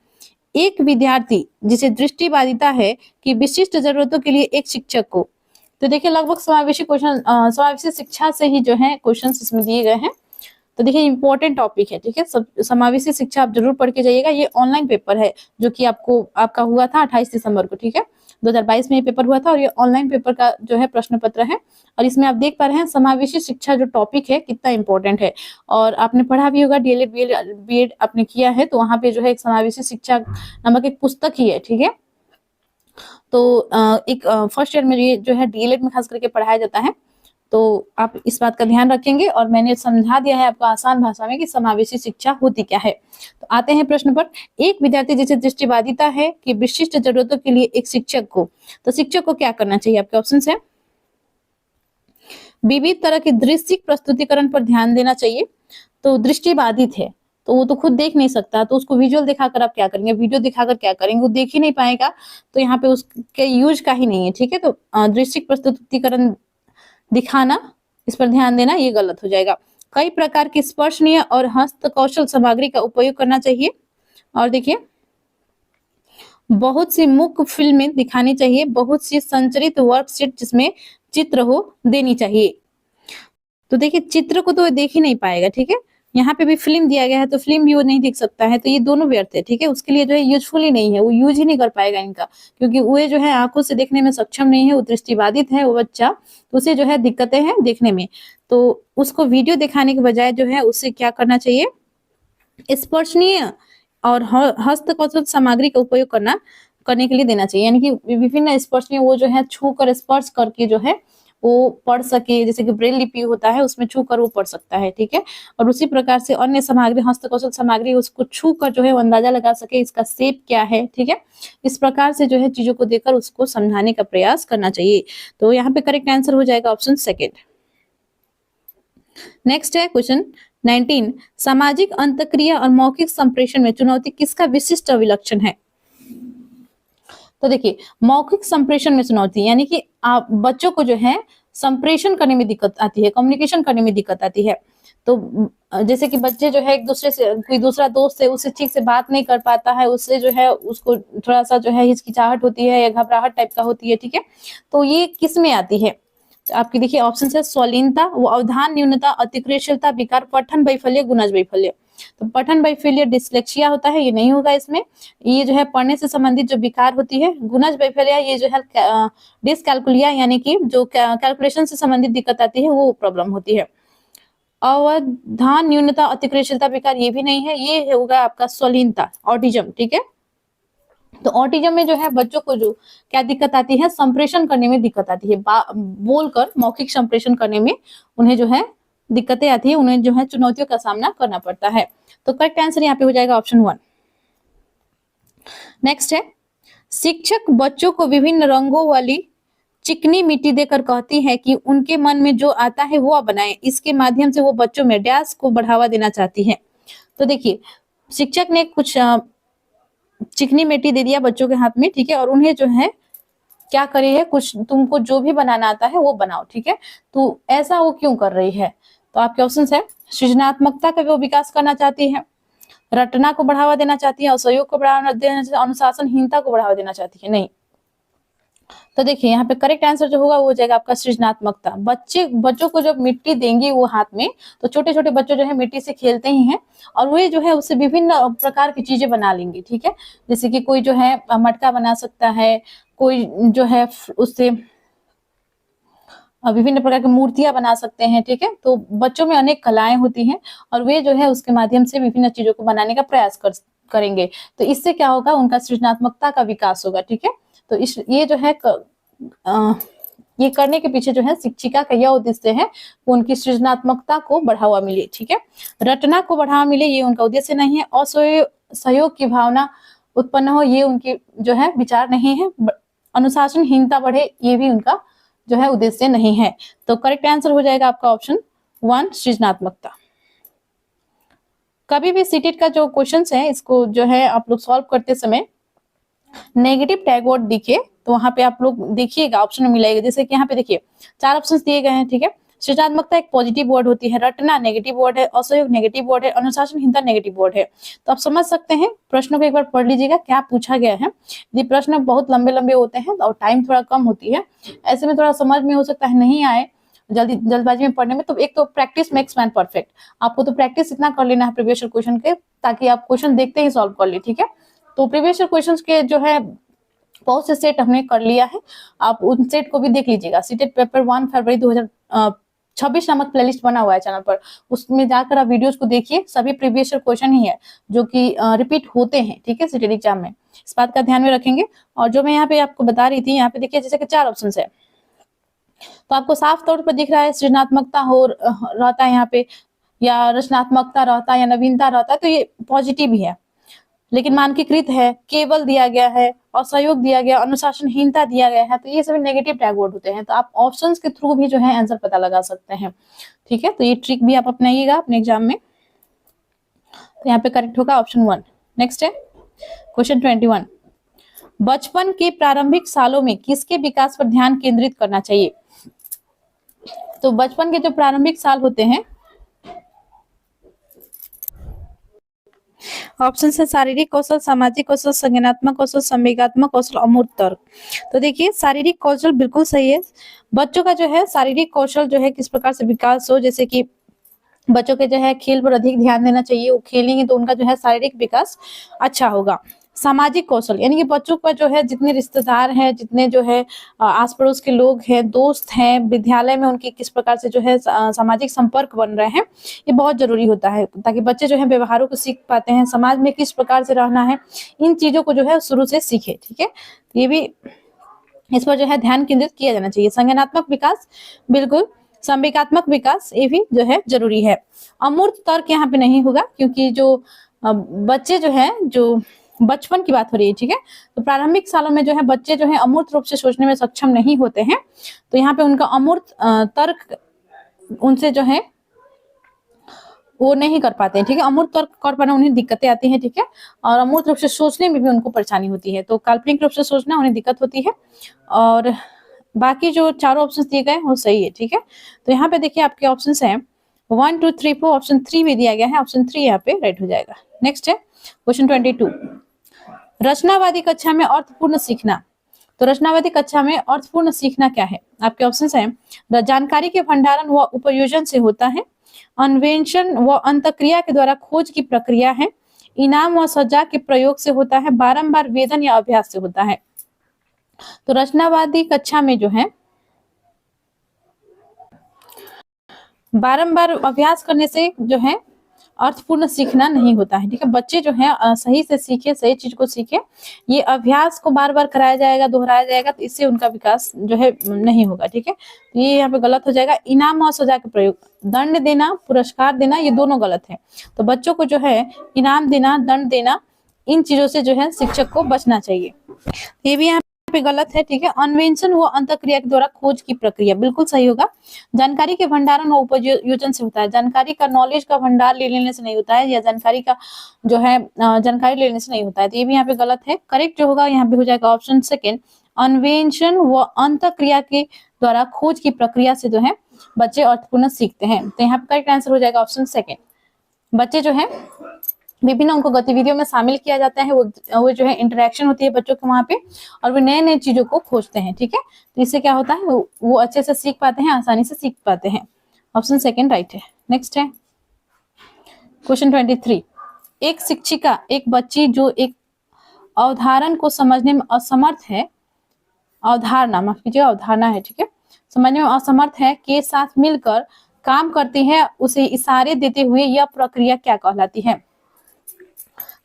एक विद्यार्थी जिसे दृष्टिबाधिता है कि विशिष्ट जरूरतों के लिए एक शिक्षक को। तो देखिए लगभग समावेशी क्वेश्चन, समावेशी शिक्षा से ही जो है क्वेश्चन इसमें दिए गए हैं। तो देखिए इंपॉर्टेंट टॉपिक है, ठीक है। समावेशी शिक्षा आप जरूर पढ़ के जाइएगा। ये ऑनलाइन पेपर है जो कि आपका हुआ था 28 दिसंबर को, ठीक है। 2022 में ये पेपर हुआ था और ये ऑनलाइन पेपर का जो है प्रश्न पत्र है। और इसमें आप देख पा रहे हैं समावेशी शिक्षा जो टॉपिक है कितना इंपॉर्टेंट है। और आपने पढ़ा भी होगा, डीएलएड बीएड आपने किया है, तो वहां पे जो है एक समावेशी शिक्षा नामक एक पुस्तक ही है, ठीक है। तो एक फर्स्ट ईयर में ये जो है डीएलएड में खास करके पढ़ाया जाता है, तो आप इस बात का ध्यान रखेंगे। और मैंने समझा दिया है आपको आसान भाषा में कि समावेशी शिक्षा होती क्या है। तो आते हैं प्रश्न पर, एक विद्यार्थी जिसे दृष्टिबाधिता है कि विशिष्ट जरूरतों के लिए एक शिक्षक को, तो शिक्षक को क्या करना चाहिए? आपके ऑप्शन है विविध तरह के दृश्य प्रस्तुतिकरण पर ध्यान देना चाहिए। तो दृष्टिबाधित है तो वो तो खुद देख नहीं सकता, तो उसको विजुअल दिखाकर आप क्या करेंगे, वीडियो दिखाकर क्या करेंगे, वो देख ही नहीं पाएगा, तो यहाँ पे उसके यूज का ही नहीं है, ठीक है। तो दृश्य प्रस्तुतिकरण दिखाना, इस पर ध्यान देना, ये गलत हो जाएगा। कई प्रकार की स्पर्शनीय और हस्त कौशल सामग्री का उपयोग करना चाहिए। और देखिए बहुत सी मुख्य फिल्में दिखानी चाहिए, बहुत सी संचरित वर्कशीट जिसमें चित्र हो देनी चाहिए। तो देखिए चित्र को तो वो देख ही नहीं पाएगा, ठीक है। यहाँ पे भी फिल्म दिया गया है तो फिल्म भी वो नहीं देख सकता है, तो ये दोनों व्यर्थ है, ठीक है। उसके लिए जो है यूजफुल ही नहीं है, वो यूज ही नहीं कर पाएगा इनका, क्योंकि वो जो है आंखों से देखने में सक्षम नहीं है, वो दृष्टिबाधित है वो बच्चा, तो उसे जो है दिक्कतें हैं देखने में। तो उसको वीडियो दिखाने के बजाय जो है उससे क्या करना चाहिए, स्पर्शनीय और हस्तकौशल सामग्री का उपयोग करने के लिए देना चाहिए, यानी कि विभिन्न स्पर्शनीय वो जो है छू कर स्पर्श करके जो है वो पढ़ सके, जैसे कि ब्रेल लिपि होता है उसमें छू कर वो पढ़ सकता है, ठीक है। और उसी प्रकार से अन्य सामग्री, हस्तकौशल सामग्री, उसको छू कर जो है वो अंदाजा लगा सके इसका शेप क्या है, ठीक है। इस प्रकार से जो है चीजों को देखकर उसको समझाने का प्रयास करना चाहिए। तो यहाँ पे करेक्ट आंसर हो जाएगा ऑप्शन सेकेंड। नेक्स्ट है क्वेश्चन 19, सामाजिक अंतक्रिया और मौखिक संप्रेषण में चुनौती किसका विशिष्ट अभिलक्षण है? तो देखिए मौखिक संप्रेषण में चुनौती यानी कि आप बच्चों को जो है संप्रेषण करने में दिक्कत आती है, कम्युनिकेशन करने में दिक्कत आती है। तो जैसे कि बच्चे जो है एक दूसरे से, कोई दूसरा दोस्त है उससे ठीक से बात नहीं कर पाता है, उससे जो है उसको थोड़ा सा जो है हिचकिचाहट होती है या घबराहट टाइप का होती है, ठीक है। तो ये किस में आती है? तो आपकी देखिए ऑप्शन है स्वालीनता, वो अवधान न्यूनता, अतिक्रियाशीलता, विकार, पठन वैफल्य, गुणज वैफल्य। तो पठन वैफल्य डिसलेक्सिया होता है, ये नहीं होगा इसमें। ये जो है पढ़ने से संबंधित जो विकार होती है। गुणज वैफल्य ये जो है डिसकैलकुलिया यानी कि जो कैलकुलेशन से संबंधित दिक्कत आती है वो प्रॉब्लम होती है। अवधान न्यूनता, अतिक्रियाशीलता, विकार ये भी नहीं है, ये होगा आपका स्वालीनता, ऑटिज्म, ठीक है। तो ऑटिज्म में जो है बच्चों को जो क्या दिक्कत आती है, संप्रेषण करने में दिक्कत आती है, बोलकर मौखिक संप्रेषण करने में उन्हें जो है दिक्कतें आती है, उन्हें जो है चुनौतियों का सामना करना पड़ता है। तो करेक्ट आंसर यहाँ पे हो जाएगा ऑप्शन 1। नेक्स्ट है, शिक्षक बच्चों को विभिन्न रंगों वाली चिकनी मिट्टी देकर कहती है कि उनके मन में जो आता है वो बनाएं, इसके माध्यम से वो बच्चों में डैश को बढ़ावा देना चाहती है। तो देखिए शिक्षक ने कुछ चिकनी मिट्टी दे दिया बच्चों के हाथ में, ठीक है, और उन्हें जो है क्या करे है, कुछ तुमको जो भी बनाना आता है वो बनाओ, ठीक है। तो ऐसा वो क्यों कर रही है? तो आपके ऑप्शन है सृजनात्मकता का वो विकास करना चाहती है, रटना को बढ़ावा देना चाहती है, असहयोग को बढ़ावा देना चाहती है, अनुशासनहीनता को बढ़ावा देना चाहती है। नहीं, तो देखिए यहाँ पे करेक्ट आंसर जो होगा वो हो जाएगा आपका सृजनात्मकता। बच्चों को जब मिट्टी देंगे वो हाथ में, तो छोटे छोटे बच्चे जो है मिट्टी से खेलते ही हैं और वे जो है उससे विभिन्न प्रकार की चीजें बना लेंगे, ठीक है। जैसे कि कोई जो है मटका बना सकता है, कोई जो है उससे विभिन्न प्रकार की मूर्तियां बना सकते हैं, ठीक है। तो बच्चों में अनेक कलाएं होती हैं और वे जो है उसके माध्यम से विभिन्न चीजों को बनाने का प्रयास करेंगे। तो इससे क्या होगा, उनका सृजनात्मकता का विकास होगा, ठीक है। तो ये जो है ये करने के पीछे जो है शिक्षिका का यह उद्देश्य है कि उनकी सृजनात्मकता को बढ़ावा मिले, ठीक है। रटना को बढ़ावा मिले ये उनका उद्देश्य नहीं है। असहयोग की भावना उत्पन्न हो ये उनके जो है विचार नहीं है। अनुशासनहीनता बढ़े ये भी उनका जो है उद्देश्य नहीं है। तो करेक्ट आंसर हो जाएगा आपका ऑप्शन 1 सृजनात्मकता। कभी भी सीटेट का जो क्वेश्चंस है इसको जो है आप लोग सॉल्व करते समय नेगेटिव टैग वर्ड दिखे तो वहां पे आप लोग देखिएगा ऑप्शन में मिलेगा। जैसे कि यहाँ पे देखिए 4 ऑप्शंस दिए गए हैं, ठीक है। सृजनात्मकता एक पॉजिटिव वर्ड होती है, रटना नेगेटिव वर्ड है, असहयोग नेगेटिव वर्ड है, अनुशासनहीनता नेगेटिव वर्ड है। तो आप समझ सकते हैं, प्रश्नों को एक बार पढ़ लीजिएगा क्या पूछा गया है। यदि प्रश्न बहुत लंबे लंबे होते हैं और टाइम थोड़ा कम होती है, ऐसे में थोड़ा समझ में हो सकता है नहीं आए जल्दबाजी में पढ़ने में। तो एक तो प्रैक्टिस मेक्स मैन परफेक्ट, आपको तो प्रैक्टिस इतना कर लेना है प्रीवियस क्वेश्चन के ताकि आप क्वेश्चन देखते ही सॉल्व कर ले, ठीक है। तो प्रीवियस क्वेश्चंस के जो है बहुत से सेट हमने कर लिया है, आप उन सेट को भी देख लीजिएगा। सीटेट पेपर 1 फरवरी 2026 नामक प्लेलिस्ट बना हुआ है चैनल पर, उसमें जाकर आप वीडियोस को देखिए। सभी प्रीवियस क्वेश्चन ही है जो कि रिपीट होते हैं, ठीक है, सीटेट एग्जाम में। इस बात का ध्यान में रखेंगे। और जो मैं यहाँ पे आपको बता रही थी, यहाँ पे देखिए जैसे कि 4 ऑप्शन है, तो आपको साफ तौर पर दिख रहा है सृजनात्मकता हो रहता है यहाँ पे, या रचनात्मकता रहता है, या नवीनता रहता है, तो ये पॉजिटिव ही है। लेकिन मानकीकृत है, केवल दिया गया है, असहयोग दिया गया, अनुशासनहीनता दिया गया है, तो ये सभी नेगेटिव टैग वर्ड होते हैं। तो आप ऑप्शंस के थ्रू भी जो है आंसर पता लगा सकते हैं, ठीक है। तो ये ट्रिक भी आप अपनाइएगा अपने एग्जाम में। तो यहाँ पे करेक्ट होगा ऑप्शन 1। नेक्स्ट है क्वेश्चन 21। बचपन के प्रारंभिक सालों में किसके विकास पर ध्यान केंद्रित करना चाहिए? तो बचपन के जो प्रारंभिक साल होते हैं, ऑप्शन है शारीरिक कौशल, सामाजिक कौशल, संज्ञानात्मक कौशल, संवेगात्मक कौशल, अमूर्त तर्क। तो देखिए शारीरिक कौशल बिल्कुल सही है। बच्चों का जो है शारीरिक कौशल जो है किस प्रकार से विकास हो, जैसे कि बच्चों के जो है खेल पर अधिक ध्यान देना चाहिए, वो खेलेंगे तो उनका जो है शारीरिक विकास अच्छा होगा। सामाजिक कौशल यानी कि बच्चों का जो है जितने रिश्तेदार हैं, जितने जो है आस पड़ोस के लोग हैं, दोस्त हैं, विद्यालय में उनके किस प्रकार से जो है सामाजिक संपर्क बन रहे हैं, ये बहुत जरूरी होता है ताकि बच्चे जो है व्यवहारों को सीख पाते हैं, समाज में किस प्रकार से रहना है, इन चीजों को जो है शुरू से सीखे, ठीक है। ये भी इस पर जो है ध्यान केंद्रित किया जाना चाहिए। संज्ञानात्मक विकास बिल्कुल, संवेगात्मक विकास ये भी जो है जरूरी है। अमूर्त तर्क यहाँ पे नहीं होगा क्योंकि जो बच्चे जो है, जो बचपन की बात हो रही है, ठीक है। तो प्रारंभिक सालों में जो है बच्चे जो है अमूर्त रूप से सोचने में सक्षम नहीं होते हैं, तो यहाँ पे उनका अमूर्त तर्क उनसे जो है वो नहीं कर पाते हैं, ठीक है। अमूर्त तर्क कर पाना उन्हें दिक्कतें आती हैं, ठीक है। और अमूर्त रूप से सोचने में भी उनको परेशानी होती है, तो काल्पनिक रूप से सोचना उन्हें दिक्कत होती है। और बाकी जो चारों ऑप्शन दिए गए वो सही है, ठीक है। तो यहाँ पे देखिए आपके ऑप्शन हैं 1 2 3 4, ऑप्शन 3 भी दिया गया है, ऑप्शन 3 यहाँ पे राइट हो जाएगा। नेक्स्ट है क्वेश्चन 22। रचनावादी कक्षा में अर्थपूर्ण सीखना। तो रचनावादी कक्षा में अर्थपूर्ण सीखना क्या है? आपके ऑप्शंस हैं जानकारी के भंडारण व उपयोजन से होता है, अन्वेषण व अंतक्रिया के द्वारा खोज की प्रक्रिया है, इनाम व सजा के प्रयोग से होता है, बारंबार वेदन या अभ्यास से होता है। तो रचनावादी कक्षा में जो है बारंबार अभ्यास करने से जो है अर्थपूर्ण सीखना नहीं होता है, ठीक है। बच्चे जो है सही से सीखे, सही चीज को सीखे, ये अभ्यास को बार बार कराया जाएगा, दोहराया जाएगा, तो इससे उनका विकास जो है नहीं होगा, ठीक है। तो ये यहाँ पे गलत हो जाएगा। इनाम और सजा के प्रयोग, दंड देना, पुरस्कार देना, ये दोनों गलत है। तो बच्चों को जो है इनाम देना, दंड देना, इन चीजों से जो है शिक्षक को बचना चाहिए, ये भी यहाँ पे गलत है, ठीक है। अन्वेषण व अंतक्रिया के द्वारा खोज की प्रक्रिया बिल्कुल सही होगा। जानकारी के भंडारण व उपयोजन से होता है, जानकारी का नॉलेज का भंडार ले लेने से नहीं होता है, या जानकारी का जो है जानकारी लेने से नहीं होता है, तो ये भी यहाँ पे गलत है। करेक्ट जो होगा यहाँ पे हो जाएगा ऑप्शन 2, अन्वेषण व अंतक्रिया के द्वारा खोज की प्रक्रिया से जो है बच्चे अर्थपूर्ण सीखते हैं। तो यहाँ पे करेक्ट आंसर हो जाएगा ऑप्शन 2। बच्चे जो है विभिन्न उनको गतिविधियों में शामिल किया जाता है, वो जो है इंटरेक्शन होती है बच्चों के वहाँ पे, और वो नए नए चीजों को खोजते हैं। ठीक है, तो इससे क्या होता है, वो अच्छे से सीख पाते हैं, आसानी से सीख पाते हैं। ऑप्शन सेकंड राइट है। नेक्स्ट है क्वेश्चन 23। एक शिक्षिका एक बच्ची जो एक अवधारण को समझने में असमर्थ है, अवधारणा माफ कीजिएगा, अवधारणा है, ठीक है, समझने में असमर्थ है, के साथ मिलकर काम करती है, उसे इशारे देते हुए यह प्रक्रिया क्या कहलाती है?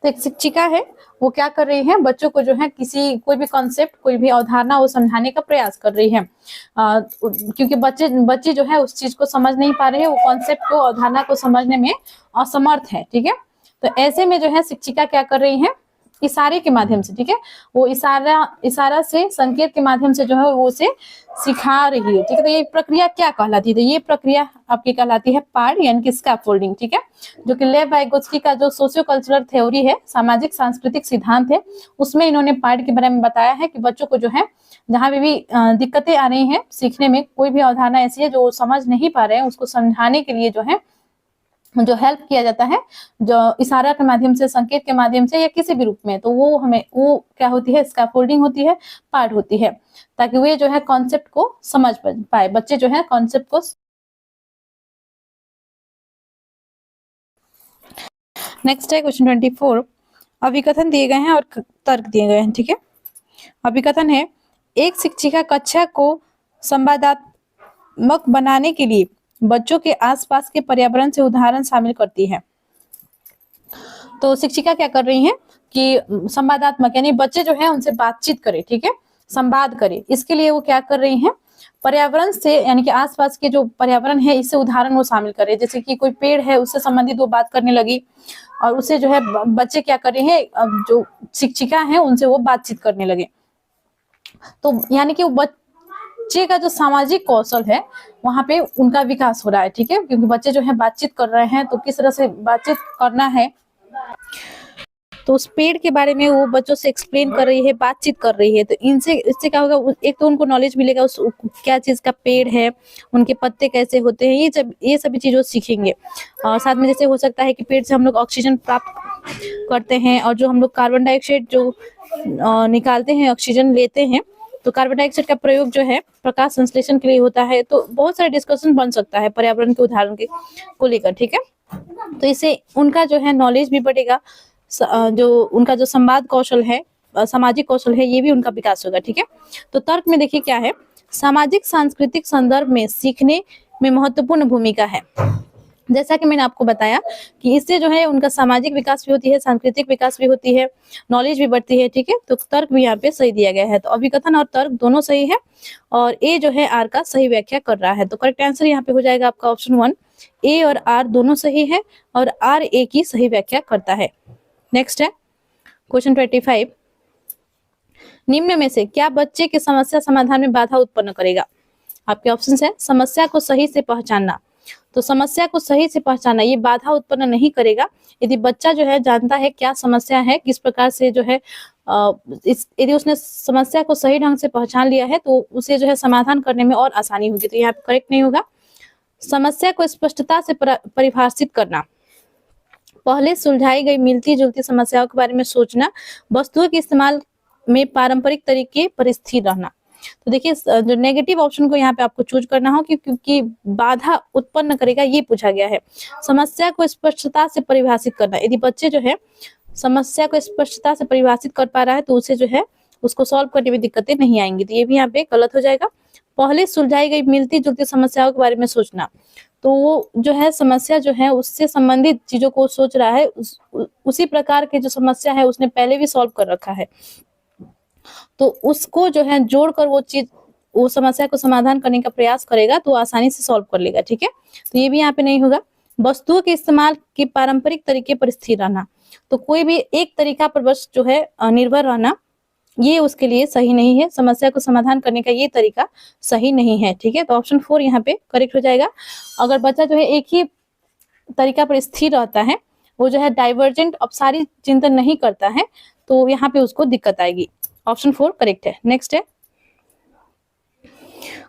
तो एक शिक्षिका है, वो क्या कर रही है, बच्चों को जो है कोई भी कॉन्सेप्ट, कोई भी अवधारणा वो समझाने का प्रयास कर रही है, क्योंकि बच्चे जो है उस चीज को समझ नहीं पा रहे हैं, वो कॉन्सेप्ट को, अवधारणा को समझने में असमर्थ है। ठीक है, तो ऐसे में जो है शिक्षिका क्या कर रही है, इशारे के माध्यम से, ठीक है, वो इशारा से, संकेत के माध्यम से जो है वो उसे सिखा रही है। ठीक है, तो ये प्रक्रिया क्या कहलाती है? तो ये प्रक्रिया आपकी कहलाती है पार्ट, यानी कि स्कैफोल्डिंग। ठीक है, जो कि लेव वाइगोत्स्की का जो सोशियो कल्चरल थ्योरी है, सामाजिक सांस्कृतिक सिद्धांत है, उसमें इन्होंने पार्ट के बारे में बताया है कि बच्चों को जो है जहां भी दिक्कतें आ रही हैं सीखने में, कोई भी अवधारणा ऐसी है जो समझ नहीं पा रहे हैं, उसको समझाने के लिए जो है जो हेल्प किया जाता है, जो इशारा के माध्यम से, संकेत के माध्यम से, या किसी भी रूप में, तो वो क्या होती है, स्कैफोल्डिंग होती है, पार्ट होती है, ताकि वे जो है कॉन्सेप्ट को समझ पाए, बच्चे जो है कॉन्सेप्ट को। नेक्स्ट है क्वेश्चन 24। अभिकथन दिए गए हैं और तर्क दिए गए हैं। ठीक है, अभिकथन है, एक शिक्षिका कक्षा को संवादात्मक बनाने के लिए बच्चों के आसपास के पर्यावरण से उदाहरण शामिल करती है। तो शिक्षिका क्या कर रही है कि संवादात्मक, यानी बच्चे जो है उनसे बातचीत करे, ठीक है, संवाद करे, इसके लिए वो क्या कर रही है, पर्यावरण से, यानी कि आसपास के जो पर्यावरण है, इससे उदाहरण वो शामिल करे। जैसे कि कोई पेड़ है, उससे संबंधित वो बात करने लगी, और उससे जो है बच्चे क्या कर रहे हैं, जो शिक्षिका है उनसे वो बातचीत करने लगे। तो यानी कि वो बच्चे का जो सामाजिक कौशल है वहां पे उनका विकास हो रहा है। ठीक है, क्योंकि बच्चे जो है बातचीत कर रहे हैं, तो किस तरह से बातचीत करना है, तो उस पेड़ के बारे में वो बच्चों से एक्सप्लेन कर रही है, बातचीत कर रही है। तो इससे क्या होगा, एक तो उनको नॉलेज मिलेगा उस क्या चीज का पेड़ है, उनके पत्ते कैसे होते हैं, ये सभी चीजें सीखेंगे। और साथ में जैसे हो सकता है कि पेड़ से हम लोग ऑक्सीजन प्राप्त करते हैं, और जो हम लोग कार्बन डाइऑक्साइड जो निकालते हैं, ऑक्सीजन लेते हैं, तो कार्बन डाइऑक्साइड का प्रयोग जो है प्रकाश संश्लेषण के लिए होता है। तो बहुत सारे डिस्कशन बन सकता है पर्यावरण के उदाहरण को लेकर। ठीक है, तो इससे उनका जो है नॉलेज भी बढ़ेगा, जो उनका जो संवाद कौशल है, सामाजिक कौशल है, ये भी उनका विकास होगा। ठीक है, तो तर्क में देखिए क्या है, सामाजिक सांस्कृतिक संदर्भ में सीखने में महत्वपूर्ण भूमिका है। जैसा कि मैंने आपको बताया कि इससे जो है उनका सामाजिक विकास भी होती है, सांस्कृतिक विकास भी होती है, नॉलेज भी बढ़ती है। ठीक है, तो तर्क भी यहाँ पे सही दिया गया है। तो अभिकथन और तर्क दोनों सही है, और ए जो है आर का सही व्याख्या कर रहा है। तो करेक्ट आंसर यहाँ पे हो जाएगा आपका ऑप्शन 1, ए और आर दोनों सही है, और आर ए की सही व्याख्या करता है। नेक्स्ट है क्वेश्चन 25। निम्न में से क्या बच्चे के समस्या समाधान में बाधा उत्पन्न करेगा? आपके ऑप्शन है, समस्या को सही से पहचानना। तो समस्या को सही से पहचानना ये बाधा उत्पन्न नहीं करेगा यदि बच्चा जो है जानता है क्या समस्या है, किस प्रकार से जो है यदि उसने समस्या को सही ढंग से पहचान लिया है, तो उसे जो है समाधान करने में और आसानी होगी। तो यहाँ पे करेक्ट नहीं होगा। समस्या को स्पष्टता से परिभाषित करना, पहले सुलझाई गई मिलती जुलती समस्याओं के बारे में सोचना, वस्तुओं के इस्तेमाल में पारंपरिक तरीके पर स्थिर रहना। तो देखिए जो नेगेटिव ऑप्शन को यहाँ पे आपको चूज करना हो, क्योंकि बाधा उत्पन्न करेगा ये पूछा गया है। समस्या को स्पष्टता से परिभाषित करना, यदि बच्चे जो है समस्या को स्पष्टता से परिभाषित कर पा रहा है, तो उसे जो है उसको सॉल्व करने में दिक्कतें नहीं आएंगी। तो ये भी यहाँ पे गलत हो जाएगा। पहले सुलझाई गई मिलती जुलती समस्याओं के बारे में सोचना, तो वो जो है समस्या जो है उससे संबंधित चीजों को सोच रहा है, उसी प्रकार के जो समस्या है उसने पहले भी सॉल्व कर रखा है, तो उसको जो है जोड़कर वो समस्या को समाधान करने का प्रयास करेगा, तो आसानी से सॉल्व कर लेगा। ठीक है, तो ये भी यहाँ पे नहीं होगा। वस्तुओं के इस्तेमाल के पारंपरिक तरीके पर स्थिर रहना, तो कोई भी एक तरीका पर बस जो है निर्भर रहना, ये उसके लिए सही नहीं है। समस्या को समाधान करने का ये तरीका सही नहीं है। ठीक है, तो ऑप्शन 4 यहाँ पे करेक्ट हो जाएगा। अगर बच्चा जो है एक ही तरीका पर स्थिर रहता है, वो जो है डाइवर्जेंट अपसारी चिंतन नहीं करता है, तो यहाँ पे उसको दिक्कत आएगी। ऑप्शन 4 करेक्ट है। नेक्स्ट है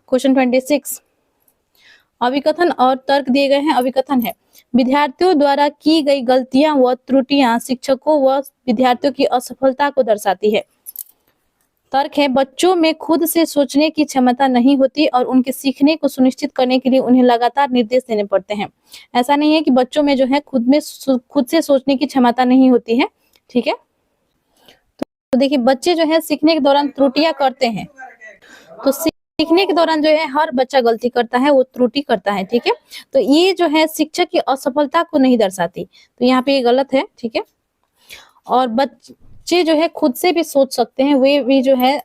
क्वेश्चन 26। अभिकथन और तर्क दिए गए हैं। अभिकथन है, विद्यार्थियों द्वारा की गई गलतियां व त्रुटियां शिक्षकों व विद्यार्थियों की असफलता को दर्शाती है। तर्क है, बच्चों में खुद से सोचने की क्षमता नहीं होती और उनके सीखने को सुनिश्चित करने के लिए उन्हें लगातार निर्देश देने पड़ते हैं। ऐसा नहीं है कि बच्चों में जो है खुद से सोचने की क्षमता नहीं होती है, ठीक है। तो देखिए, बच्चे जो है सीखने के दौरान त्रुटियां करते हैं। तो सीखने के दौरान जो है हर बच्चा गलती करता है, वो त्रुटि करता है, ठीक है। तो ये जो है शिक्षक की असफलता को नहीं दर्शाती, तो यहाँ पे ये गलत है, ठीक है। और बच्चे जो है खुद से भी सोच सकते हैं, वे भी जो है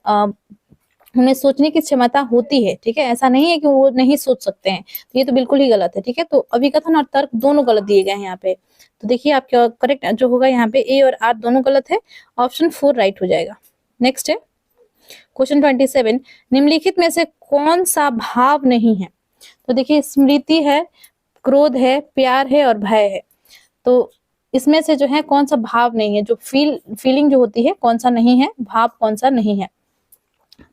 उन्हें सोचने की क्षमता होती है, ठीक है। ऐसा नहीं है कि वो नहीं सोच सकते हैं, तो ये तो बिल्कुल ही गलत है, ठीक है। तो अभिकथन और तर्क दोनों गलत दिए गए हैं यहाँ पे। तो देखिए आपका करेक्ट जो होगा यहाँ पे ए और आर दोनों गलत है, ऑप्शन 4 राइट हो जाएगा। नेक्स्ट है क्वेश्चन 27, निम्नलिखित में से कौन सा भाव नहीं है? तो देखिए, स्मृति है, क्रोध है, प्यार है और भय है। तो इसमें से जो है कौन सा भाव नहीं है? जो फीलिंग जो होती है, कौन सा नहीं है, भाव कौन सा नहीं है?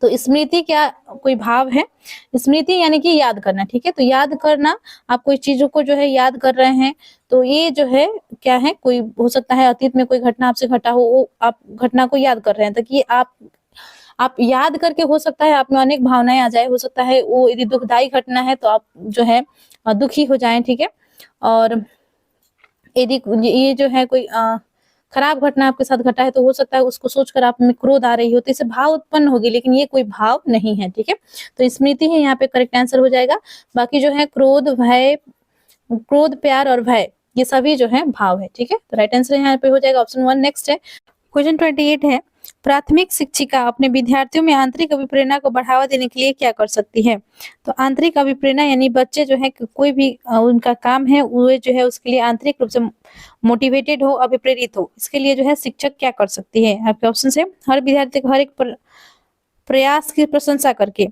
तो स्मृति क्या कोई भाव है? स्मृति यानी कि याद करना, ठीक है। तो याद करना, आप कोई चीजों को जो है याद कर रहे हैं, तो ये जो है क्या है, कोई हो सकता है अतीत में कोई घटना आपसे घटा हो, वो आप घटना को याद कर रहे हैं, ताकि आप याद करके हो सकता है आप में अनेक भावनाएं आ जाए। हो सकता है वो यदि दुखदायी घटना है तो आप जो है दुखी हो जाएं, ठीक है। और यदि ये जो है कोई खराब घटना आपके साथ घटा है तो हो सकता है उसको सोचकर आप में क्रोध आ रही हो, तो इससे भाव उत्पन्न होगी, लेकिन ये कोई भाव नहीं है, ठीक है। तो स्मृति है यहाँ पे करेक्ट आंसर हो जाएगा। बाकी जो है क्रोध, प्यार और भय, ये सभी जो है भाव है, ठीक है। तो राइट आंसर यहाँ पे हो जाएगा ऑप्शन 1। नेक्स्ट है क्वेश्चन 28 है, प्राथमिक शिक्षिका अपने विद्यार्थियों में आंतरिक अभिप्रेरणा को बढ़ावा देने के लिए क्या कर सकती है? तो आंतरिक अभिप्रेरणा यानी बच्चे जो है कोई भी उनका काम है वो जो है उसके लिए आंतरिक रूप से मोटिवेटेड हो, अभिप्रेरित हो, इसके लिए जो है शिक्षक क्या कर सकती है? आपके ऑप्शन है, हर विद्यार्थी को हर एक प्रयास की प्रशंसा करके,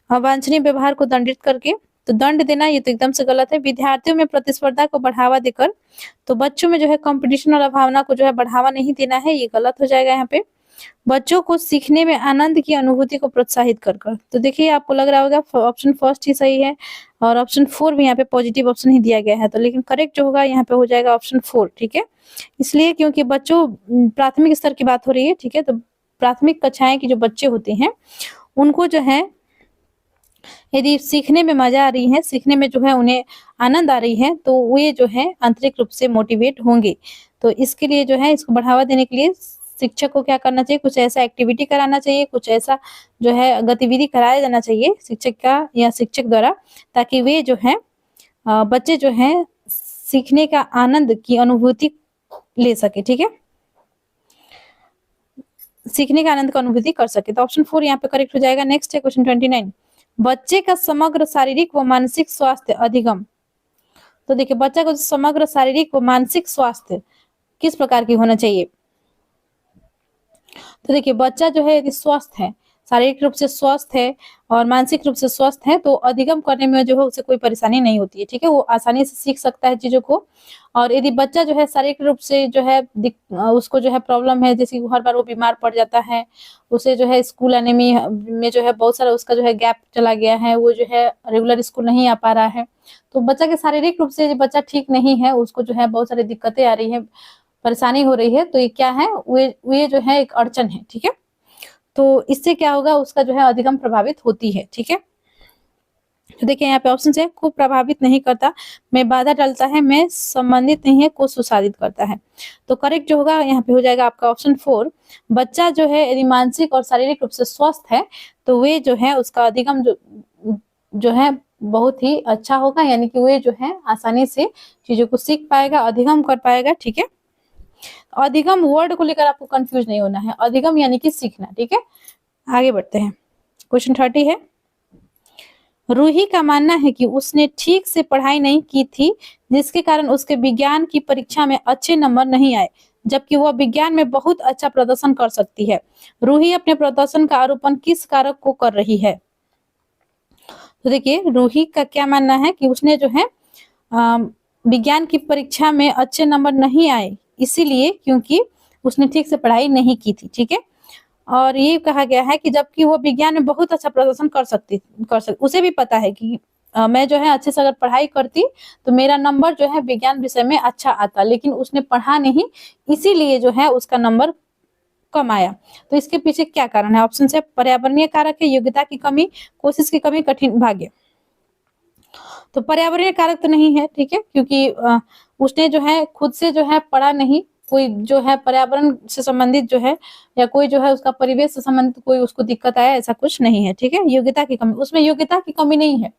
अवांछनीय व्यवहार को दंडित करके, तो दंड देना ये तो एकदम से गलत है। विद्यार्थियों में प्रतिस्पर्धा को बढ़ावा देकर, तो बच्चों में जो है कंपटीशन और भावना को जो है बढ़ावा नहीं देना है, ये गलत हो जाएगा यहाँ पे। बच्चों को सीखने में आनंद की अनुभूति को प्रोत्साहित कर, तो देखिए आपको लग रहा होगा ऑप्शन फर्स्ट ही सही है, और ऑप्शन 4 भी यहाँ पे पॉजिटिव ऑप्शन ही दिया गया है, तो लेकिन करेक्ट जो होगा यहाँ पे हो जाएगा ऑप्शन 4, ठीक है। इसलिए क्योंकि बच्चों प्राथमिक स्तर की बात हो रही है, ठीक है। तो प्राथमिक कक्षाएं की जो बच्चे होते हैं उनको जो है यदि सीखने में मजा आ रही है, सीखने में जो है उन्हें आनंद आ रही है, तो वे जो है आंतरिक रूप से मोटिवेट होंगे। तो इसके लिए जो है इसको बढ़ावा देने के लिए शिक्षक को क्या करना चाहिए? कुछ ऐसा एक्टिविटी कराना चाहिए, कुछ ऐसा जो है गतिविधि कराया जाना चाहिए शिक्षक का या शिक्षक द्वारा, ताकि वे जो है बच्चे जो है सीखने का आनंद की अनुभूति ले सके, ठीक है, सीखने का आनंद का अनुभूति कर सके। तो ऑप्शन 4 यहाँ पे करेक्ट हो जाएगा। नेक्स्ट है क्वेश्चन 29, बच्चे का समग्र शारीरिक व मानसिक स्वास्थ्य अधिगम। तो देखिए, बच्चा का समग्र शारीरिक व मानसिक स्वास्थ्य किस प्रकार की होना चाहिए? तो देखिए, बच्चा जो है यदि स्वस्थ है, शारीरिक रूप से स्वस्थ है और मानसिक रूप से स्वस्थ है, तो अधिगम करने में जो है उसे कोई परेशानी नहीं होती है, ठीक है। वो आसानी से सीख सकता है चीजों को। और यदि बच्चा जो है शारीरिक रूप से जो है उसको जो है प्रॉब्लम है, जैसे हर बार वो बीमार पड़ जाता है, उसे जो है स्कूल आने में जो है बहुत सारा उसका जो है गैप चला गया है, वो जो है रेगुलर स्कूल नहीं आ पा रहा है, तो बच्चा के शारीरिक रूप से बच्चा ठीक नहीं है, उसको जो है बहुत सारी दिक्कतें आ रही है, परेशानी हो रही है, तो ये क्या है, वे जो है एक अड़चन है, ठीक है। तो इससे क्या होगा, उसका जो है अधिगम प्रभावित होती है, ठीक है। तो देखिए यहाँ पे ऑप्शन है, को प्रभावित नहीं करता, में बाधा डालता है, में संबंधित नहीं है, को सुसाधित करता है। तो करेक्ट जो होगा यहाँ पे हो जाएगा आपका ऑप्शन 4। बच्चा जो है यदि मानसिक और शारीरिक रूप से स्वस्थ है, तो वे जो है उसका अधिगम जो है बहुत ही अच्छा होगा, यानी कि वे जो है आसानी से चीजों को सीख पाएगा, अधिगम कर पाएगा, ठीक है। अधिगम वर्ड को लेकर आपको कंफ्यूज नहीं होना है, अधिगम यानी कि सीखना, ठीक है। आगे बढ़ते हैं, क्वेश्चन 30 है, रूही का मानना है कि उसने ठीक से पढ़ाई नहीं की थी, जिसके कारण उसके विज्ञान की परीक्षा में अच्छे नंबर नहीं आए, जबकि वह विज्ञान में बहुत अच्छा प्रदर्शन कर सकती है। रूही अपने प्रदर्शन का आरोपण किस कारक को कर रही है? तो देखिए, रूही का क्या मानना है कि उसने जो है विज्ञान की परीक्षा में अच्छे नंबर नहीं आए, इसीलिए क्योंकि उसने ठीक से पढ़ाई नहीं की थी, ठीक है। और ये कहा गया है कि जबकि वो विज्ञान में बहुत अच्छा प्रदर्शन कर सकती, उसे भी पता है कि मैं जो है अच्छे से अगर पढ़ाई करती तो मेरा नंबर जो है विज्ञान विषय में अच्छा आता, लेकिन उसने पढ़ा नहीं, इसीलिए जो है उसका नंबर कम आया। तो इसके पीछे क्या कारण है? ऑप्शन से पर्यावरणीय कारक है, योग्यता की कमी, कोशिश की कमी, कठिन भाग्य। तो पर्यावरणीय कारक तो नहीं है, ठीक है, क्योंकि उसने जो है खुद से जो है पढ़ा नहीं, कोई जो है पर्यावरण से संबंधित जो है या कोई जो है उसका परिवेश से संबंधित कोई उसको दिक्कत आया, ऐसा कुछ नहीं है, ठीक है। योग्यता की कमी, उसमें योग्यता की कमी नहीं है,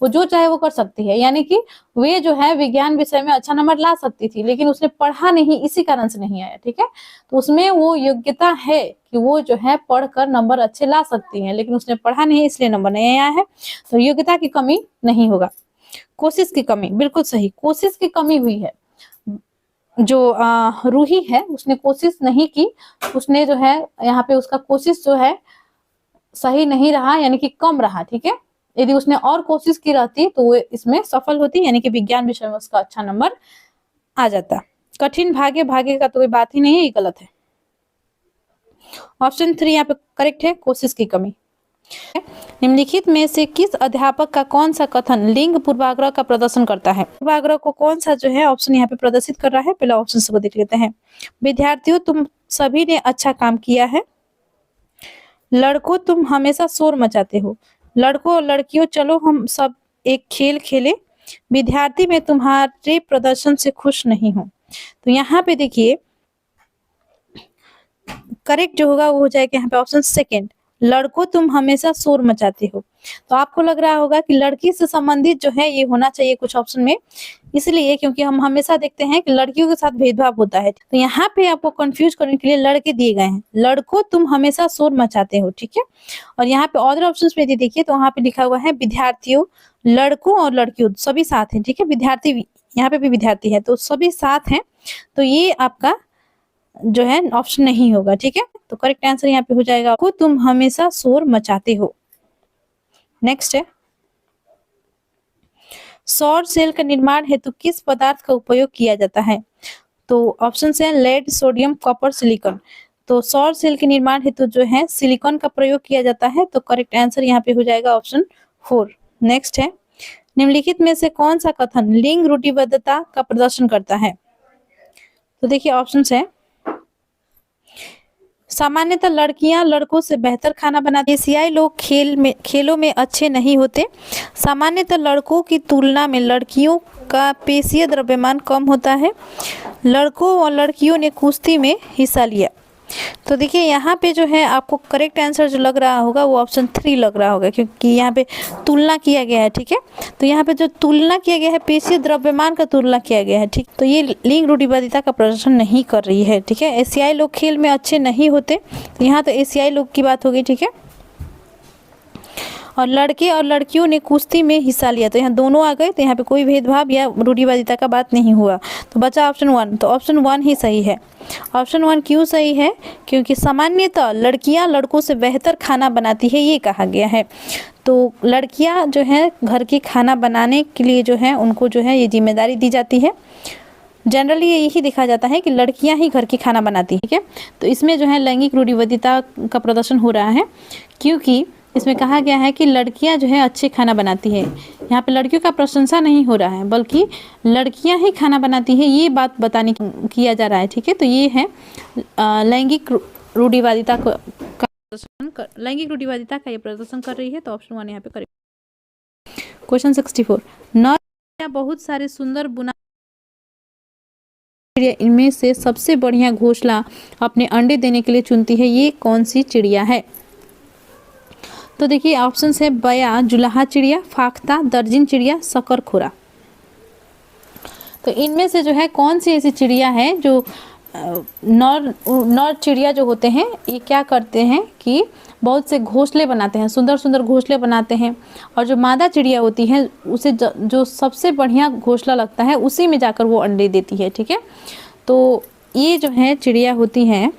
वो जो चाहे वो कर सकती है, यानी कि वे जो है विज्ञान विषय में अच्छा नंबर ला सकती थी, लेकिन उसने पढ़ा नहीं, इसी कारण से नहीं आया, ठीक है। तो उसमें वो योग्यता है कि वो जो है पढ़कर नंबर अच्छे ला सकती है, लेकिन उसने पढ़ा नहीं इसलिए नंबर नहीं आया है। तो योग्यता की कमी नहीं होगा। कोशिश की कमी, बिल्कुल सही, कोशिश की कमी हुई है। जो रूही है उसने कोशिश नहीं की, उसने जो है यहाँ पे उसका कोशिश जो है सही नहीं रहा, यानी कि कम रहा, ठीक है। यदि उसने और कोशिश की रहती तो वो इसमें सफल होती, यानी कि विज्ञान विषय में उसका अच्छा नंबर आ जाता। कठिन भाग्य, भाग्य का तो कोई बात ही नहीं है, ये गलत है। ऑप्शन 3 यहाँ पे करेक्ट है, कोशिश की कमी। निम्नलिखित में से किस अध्यापक का कौन सा कथन लिंग पूर्वाग्रह का प्रदर्शन करता है? पूर्वाग्रह को कौन सा जो है ऑप्शन यहाँ पे प्रदर्शित कर रहा है? पहला ऑप्शन को देख लेते हैं। विद्यार्थियों, तुम सभी ने अच्छा काम किया है। लड़कों, तुम हमेशा शोर मचाते हो। लड़कों और लड़कियों, चलो हम सब एक खेल खेले। विद्यार्थी, मैं तुम्हारे प्रदर्शन से खुश नहीं हूँ। तो यहाँ पे देखिए करेक्ट जो होगा वो हो जाएगा यहाँ पे ऑप्शन सेकेंड, लड़कों तुम हमेशा शोर मचाते हो। तो आपको लग रहा होगा कि लड़की से संबंधित जो है ये होना चाहिए कुछ ऑप्शन में, इसलिए क्योंकि हम हमेशा देखते हैं कि लड़कियों के साथ भेदभाव होता है। तो यहाँ पे आपको कंफ्यूज करने के लिए लड़के दिए गए हैं, लड़कों तुम हमेशा शोर मचाते हो, ठीक है। और यहाँ पे अदर ऑप्शन में यदि देखिए तो वहाँ पे लिखा हुआ है विद्यार्थियों, लड़कों और लड़कियों सभी साथ हैं, ठीक है। विद्यार्थी, यहाँ पे भी विद्यार्थी है तो सभी साथ हैं, तो ये आपका जो है ऑप्शन नहीं होगा, ठीक है। तो करेक्ट आंसर यहाँ पे हो जाएगा को तुम हमेशा शोर मचाते हो। नेक्स्ट है, सौर सेल का निर्माण हेतु किस पदार्थ का उपयोग किया जाता है? तो ऑप्शन है लेड, सोडियम, कॉपर, सिलिकॉन। तो सौर सेल के निर्माण हेतु जो है सिलिकॉन का प्रयोग किया जाता है। तो करेक्ट आंसर यहाँ पे हो जाएगा ऑप्शन 4। नेक्स्ट है, निम्नलिखित में से कौन सा कथन लिंग रूढ़िबद्धता का प्रदर्शन करता है? तो देखिए ऑप्शन है, सामान्यतः लड़कियां लड़कों से बेहतर खाना बनाती हैं। एशियाई लोग खेलों में अच्छे नहीं होते। सामान्यतः लड़कों की तुलना में लड़कियों का पेशीय द्रव्यमान कम होता है। लड़कों और लड़कियों ने कुश्ती में हिस्सा लिया। तो देखिए यहाँ पे जो है आपको करेक्ट आंसर जो लग रहा होगा वो ऑप्शन 3 लग रहा होगा, क्योंकि यहाँ पे तुलना किया गया है, ठीक है। तो यहाँ पे जो तुलना किया गया है पेशीय द्रव्यमान का तुलना किया गया है, ठीक। तो ये लिंग रूढ़िबद्धता का प्रदर्शन नहीं कर रही है, ठीक है। एशियाई लोग खेल में अच्छे नहीं होते, तो यहाँ तो एशियाई लोग की बात होगी, ठीक है। और लड़के और लड़कियों ने कुश्ती में हिस्सा लिया, तो यहाँ दोनों आ गए, तो यहाँ पे कोई भेदभाव या रूढ़िबद्धता का बात नहीं हुआ। तो बचा ऑप्शन 1, तो ऑप्शन 1 ही सही है। ऑप्शन 1 क्यों सही है? क्योंकि सामान्यतः लड़कियां लड़कों से बेहतर खाना बनाती है, ये कहा गया है। तो लड़कियां जो है घर के खाना बनाने के लिए जो है उनको जो है ये जिम्मेदारी दी जाती है। जनरली यही देखा जाता है कि लड़कियां ही घर के खाना बनाती है, ठीक है। तो इसमें जो है लैंगिक रूढ़िबद्धता का प्रदर्शन हो रहा है, क्योंकि इसमें कहा गया है कि लड़कियां जो है अच्छे खाना बनाती है। यहाँ पे लड़कियों का प्रशंसा नहीं हो रहा है, बल्कि लड़कियां ही खाना बनाती है, ये बात बताने किया जा रहा है, ठीक है। तो ये है लैंगिक रूढ़िवादिता का प्रदर्शन, लैंगिक रूढ़िवादिता का ये प्रदर्शन कर रही है। तो ऑप्शन 1 यहाँ पे करेक्ट। क्वेश्चन 64, नर बहुत सारे सुंदर बुना, इनमें से सबसे बढ़िया घोंसला अपने अंडे देने के लिए चुनती है, ये कौन सी चिड़िया है? तो देखिए ऑप्शन है बया, जुलाहा चिड़िया, फाख्ता, दर्जिन चिड़िया, शकरखोरा। तो इनमें से जो है कौन सी ऐसी चिड़िया है जो नर चिड़िया जो होते हैं ये क्या करते हैं कि बहुत से घोंसले बनाते हैं, सुंदर सुंदर घोंसले बनाते हैं, और जो मादा चिड़िया होती है उसे जो सबसे बढ़िया घोंसला लगता है उसी में जाकर वो अंडे देती है, ठीक है। तो ये जो है चिड़िया होती हैं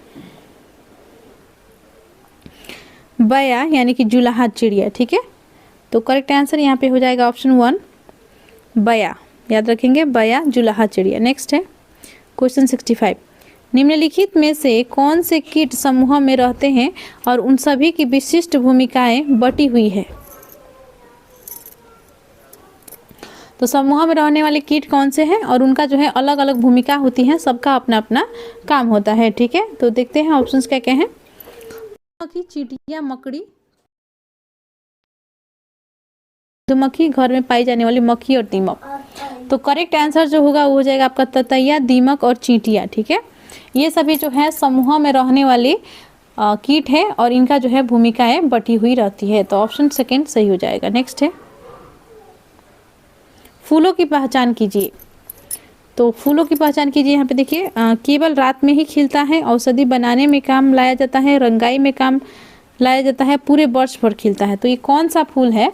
बया, यानी कि जुलाहा चिड़िया, ठीक है। तो करेक्ट आंसर यहाँ पे हो जाएगा ऑप्शन 1 बया, याद रखेंगे बया जुलाहा चिड़िया। नेक्स्ट है क्वेश्चन 65, निम्नलिखित में से कौन से कीट समूह में रहते हैं और उन सभी की विशिष्ट भूमिकाएं बटी हुई है? तो समूह में रहने वाले कीट कौन से हैं और उनका जो है अलग अलग भूमिका होती है, सबका अपना अपना काम होता है। ठीक है, तो देखते हैं ऑप्शंस क्या क्या हैं। मधुमक्खी, चींटियां, मकड़ी, मधुमक्खी, घर में पाई जाने वाली मक्खी और दीमक। तो करेक्ट आंसर जो होगा वो हो जाएगा आपका ततैया, दीमक और चींटियां। ठीक है, ये सभी जो है समूह में रहने वाले कीट है और इनका जो है भूमिकाएं बटी हुई रहती है। तो ऑप्शन सेकंड सही हो जाएगा। नेक्स्ट है, फूलों की पहचान कीजिए। तो फूलों की पहचान कीजिए, यहाँ पे देखिए केवल रात में ही खिलता है, औषधि बनाने में काम लाया जाता है, रंगाई में काम लाया जाता है, पूरे वर्ष भर खिलता है। तो ये कौन सा फूल है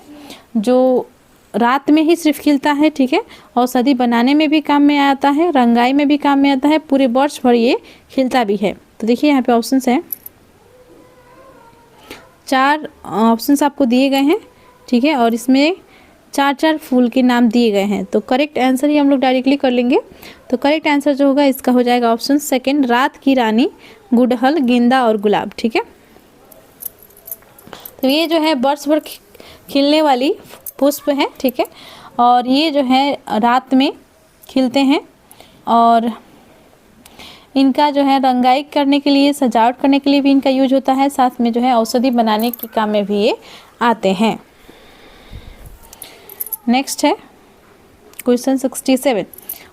जो रात में ही सिर्फ खिलता है? ठीक है, औषधि बनाने में भी काम में आता है, रंगाई में भी काम में आता है, पूरे वर्ष भर ये खिलता भी है। तो देखिए यहाँ पे ऑप्शंस हैं, 4 ऑप्शंस आपको दिए गए हैं। ठीक है, और इसमें 4 फूल के नाम दिए गए हैं। तो करेक्ट आंसर ही हम लोग डायरेक्टली कर लेंगे। तो करेक्ट आंसर जो होगा इसका हो जाएगा ऑप्शन सेकंड, रात की रानी, गुड़हल, गेंदा और गुलाब। ठीक है, तो ये जो है वर्ष भर खिलने वाली पुष्प है। ठीक है, और ये जो है रात में खिलते हैं और इनका जो है रंगाई करने के लिए, सजावट करने के लिए भी इनका यूज होता है, साथ में जो है औषधि बनाने के काम में भी ये आते हैं। नेक्स्ट है क्वेश्चन 67,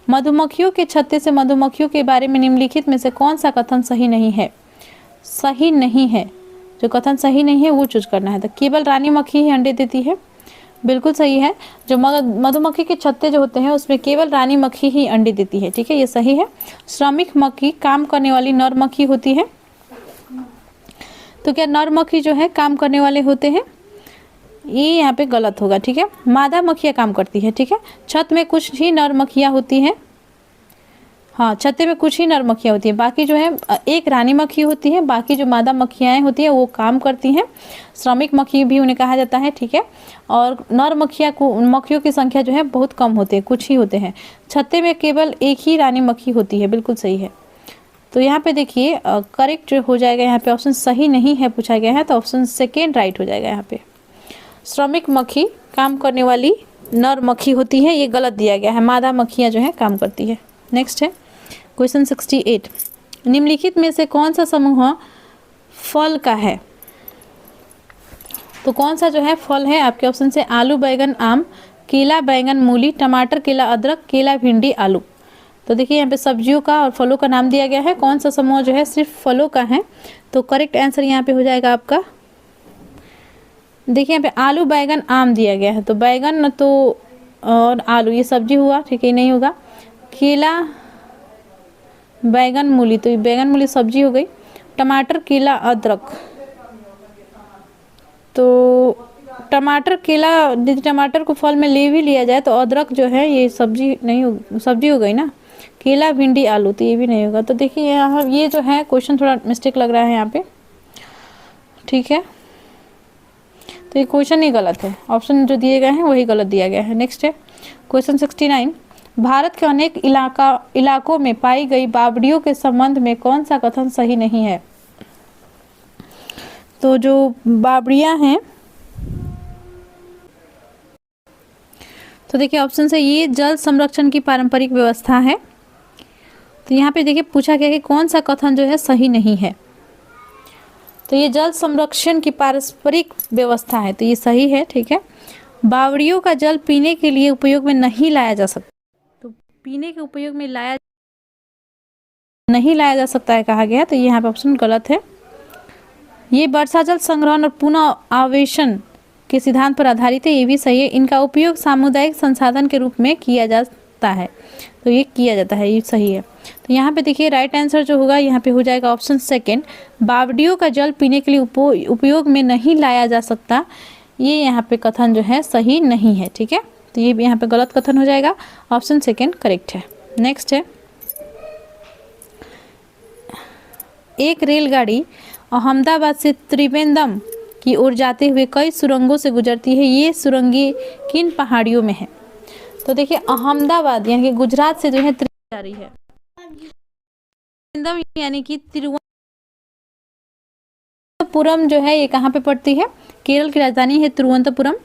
मधुमक्खियों के छत्ते से मधुमक्खियों के बारे में निम्नलिखित में से कौन सा कथन सही नहीं है? सही नहीं है, जो कथन सही नहीं है वो चूज करना है। तो केवल रानी मक्खी ही अंडे देती है, बिल्कुल सही है। जो मधुमक्खी के छत्ते जो होते हैं उसमें केवल रानी मक्खी ही अंडे देती है। ठीक है, ये सही है। श्रमिक मक्खी काम करने वाली नर मक्खी होती है। तो क्या नर मक्खी जो है काम करने वाले होते हैं? ये यहाँ पे गलत होगा। ठीक है, मादा मक्खियाँ काम करती है। ठीक है, छत में कुछ ही नर मक्खियाँ होती हैं। हाँ, छत्ते में कुछ ही नर मक्खियाँ होती हैं, बाकी जो है एक रानी मक्खी होती है, बाकी जो मादा मक्खियाँ होती हैं वो काम करती हैं। श्रमिक मक्खी भी उन्हें कहा जाता है। ठीक है, और नर मक्खियों की संख्या जो है बहुत कम होती है, कुछ ही होते हैं। छत्ते में केवल एक ही रानी मक्खी होती है, बिल्कुल सही है। तो यहाँ पे देखिए करेक्ट हो जाएगा, यहाँ पे ऑप्शन सही नहीं है पूछा गया है, तो ऑप्शन सेकेंड राइट हो जाएगा। यहाँ पे श्रमिक मक्खी काम करने वाली नर मक्खी होती है, ये गलत दिया गया है, मादा मक्खियाँ जो है काम करती है। नेक्स्ट है क्वेश्चन 68, निम्नलिखित में से कौन सा समूह फल का है? तो कौन सा जो है फल है आपके ऑप्शन से आलू, बैगन, आम, केला, बैगन, मूली, टमाटर, केला, अदरक, केला, भिंडी, आलू। तो देखिए यहाँ पे सब्जियों का और फलों का नाम दिया गया है, कौन सा समूह जो है सिर्फ फलों का है? तो करेक्ट आंसर यहाँ पे हो जाएगा आपका, देखिए यहाँ पे आलू, बैगन, आम दिया गया है। तो बैगन तो और आलू ये सब्जी हुआ, ठीक है, नहीं होगा। केला, बैगन, मूली, तो ये बैगन मूली सब्जी हो गई। टमाटर, केला, अदरक, तो टमाटर, केला, यदि टमाटर को फल में ले भी लिया जाए तो अदरक जो है ये सब्जी नहीं हो, सब्जी हो गई ना। केला, भिंडी, आलू, तो ये भी नहीं होगा। तो देखिए यहाँ ये जो है क्वेश्चन थोड़ा मिस्टेक लग रहा है यहाँ पे। ठीक है, तो ये क्वेश्चन ही गलत है, ऑप्शन जो दिए गए हैं वही गलत दिया गया है। नेक्स्ट है क्वेश्चन 69, भारत के अनेक इलाकों में पाई गई बावड़ियों के संबंध में कौन सा कथन सही नहीं है? तो जो बावड़ियां हैं, तो देखिए ऑप्शन से ये जल संरक्षण की पारंपरिक व्यवस्था है। तो यहाँ पे देखिए पूछा गया कि कौन सा कथन जो है सही नहीं है? तो ये जल संरक्षण की पारंपरिक व्यवस्था है, तो ये सही है। ठीक है, बावड़ियों का जल पीने के लिए उपयोग में नहीं लाया जा सकता, तो पीने के उपयोग में नहीं लाया जा सकता है कहा गया, तो ये यहाँ पे ऑप्शन गलत है। ये वर्षा जल संग्रहण और पुनः आवेशन के सिद्धांत पर आधारित है, ये भी सही है। इनका उपयोग सामुदायिक संसाधन के रूप में किया जाता है, तो ये किया जाता है, ये सही है। तो यहाँ पे देखिए राइट आंसर जो होगा यहाँ पे हो जाएगा ऑप्शन सेकंड, बावड़ियों का जल पीने के लिए उपयोग में नहीं लाया जा सकता, ये यहाँ पे कथन जो है सही नहीं है। ठीक है, तो ये यहाँ पे गलत कथन हो जाएगा, ऑप्शन सेकंड करेक्ट है। नेक्स्ट है, एक रेलगाड़ी अहमदाबाद से त्रिवेंद्रम की ओर जाते हुए कई सुरंगों से गुजरती है, ये सुरंगें किन पहाड़ियों में है? तो देखिए अहमदाबाद यानी कि गुजरात से जो है जा रही है, यानी कि तिरुवनंतपुरम जो है ये कहाँ पे पड़ती है? केरल की राजधानी है तिरुवनंतपुरम।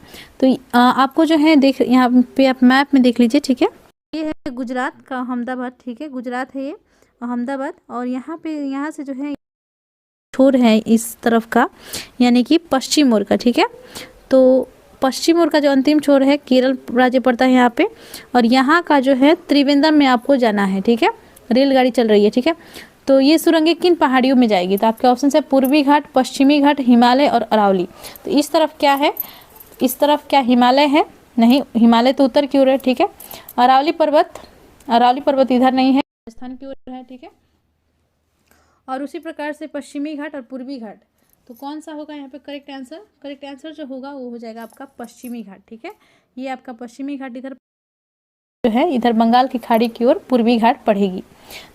तो आपको जो है देख, यहाँ पे आप मैप में देख लीजिए, ठीक है। ये है गुजरात का अहमदाबाद, ठीक है, गुजरात है ये अहमदाबाद। और यहाँ पे, यहाँ से जो है छोर है इस तरफ का, यानी कि पश्चिम ओर का, ठीक है। तो पश्चिम ओर का जो अंतिम छोर है केरल राज्य पड़ता है यहाँ पे, और यहाँ का जो है त्रिवेंद्रम में आपको जाना है, ठीक है। रेलगाड़ी चल रही है, ठीक है। तो ये सुरंगें किन पहाड़ियों में जाएगी? तो आपके ऑप्शन है पूर्वी घाट, पश्चिमी घाट, हिमालय और अरावली। तो इस तरफ क्या है? इस तरफ क्या हिमालय है? नहीं, हिमालय तो उत्तर की ओर है, ठीक है। अरावली पर्वत इधर नहीं है, राजस्थान की ओर है, ठीक है। और उसी प्रकार से पश्चिमी घाट और पूर्वी घाट, तो कौन सा होगा यहाँ पे करेक्ट आंसर? करेक्ट आंसर जो होगा वो हो जाएगा आपका पश्चिमी घाट, ठीक है। ये आपका पश्चिमी घाट इधर जो है, इधर बंगाल की खाड़ी की ओर पूर्वी घाट पड़ेगी।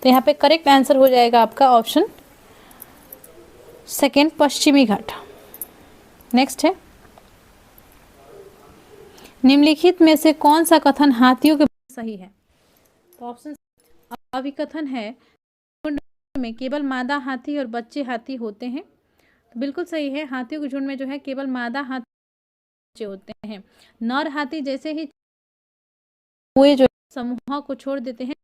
तो यहाँ पे करेक्ट आंसर हो जाएगा आपका ऑप्शन सेकेंड, पश्चिमी घाट। नेक्स्ट है, निम्नलिखित में से कौन सा कथन हाथियों के सही है? तो ऑप्शन अभिकथन है झुंड में केवल मादा हाथी और बच्चे हाथी होते हैं। तो बिल्कुल सही है, हाथियों के झुंड में जो है केवल मादा हाथी बच्चे होते हैं। नर हाथी जैसे ही हुए जो समूह को छोड़ देते हैं,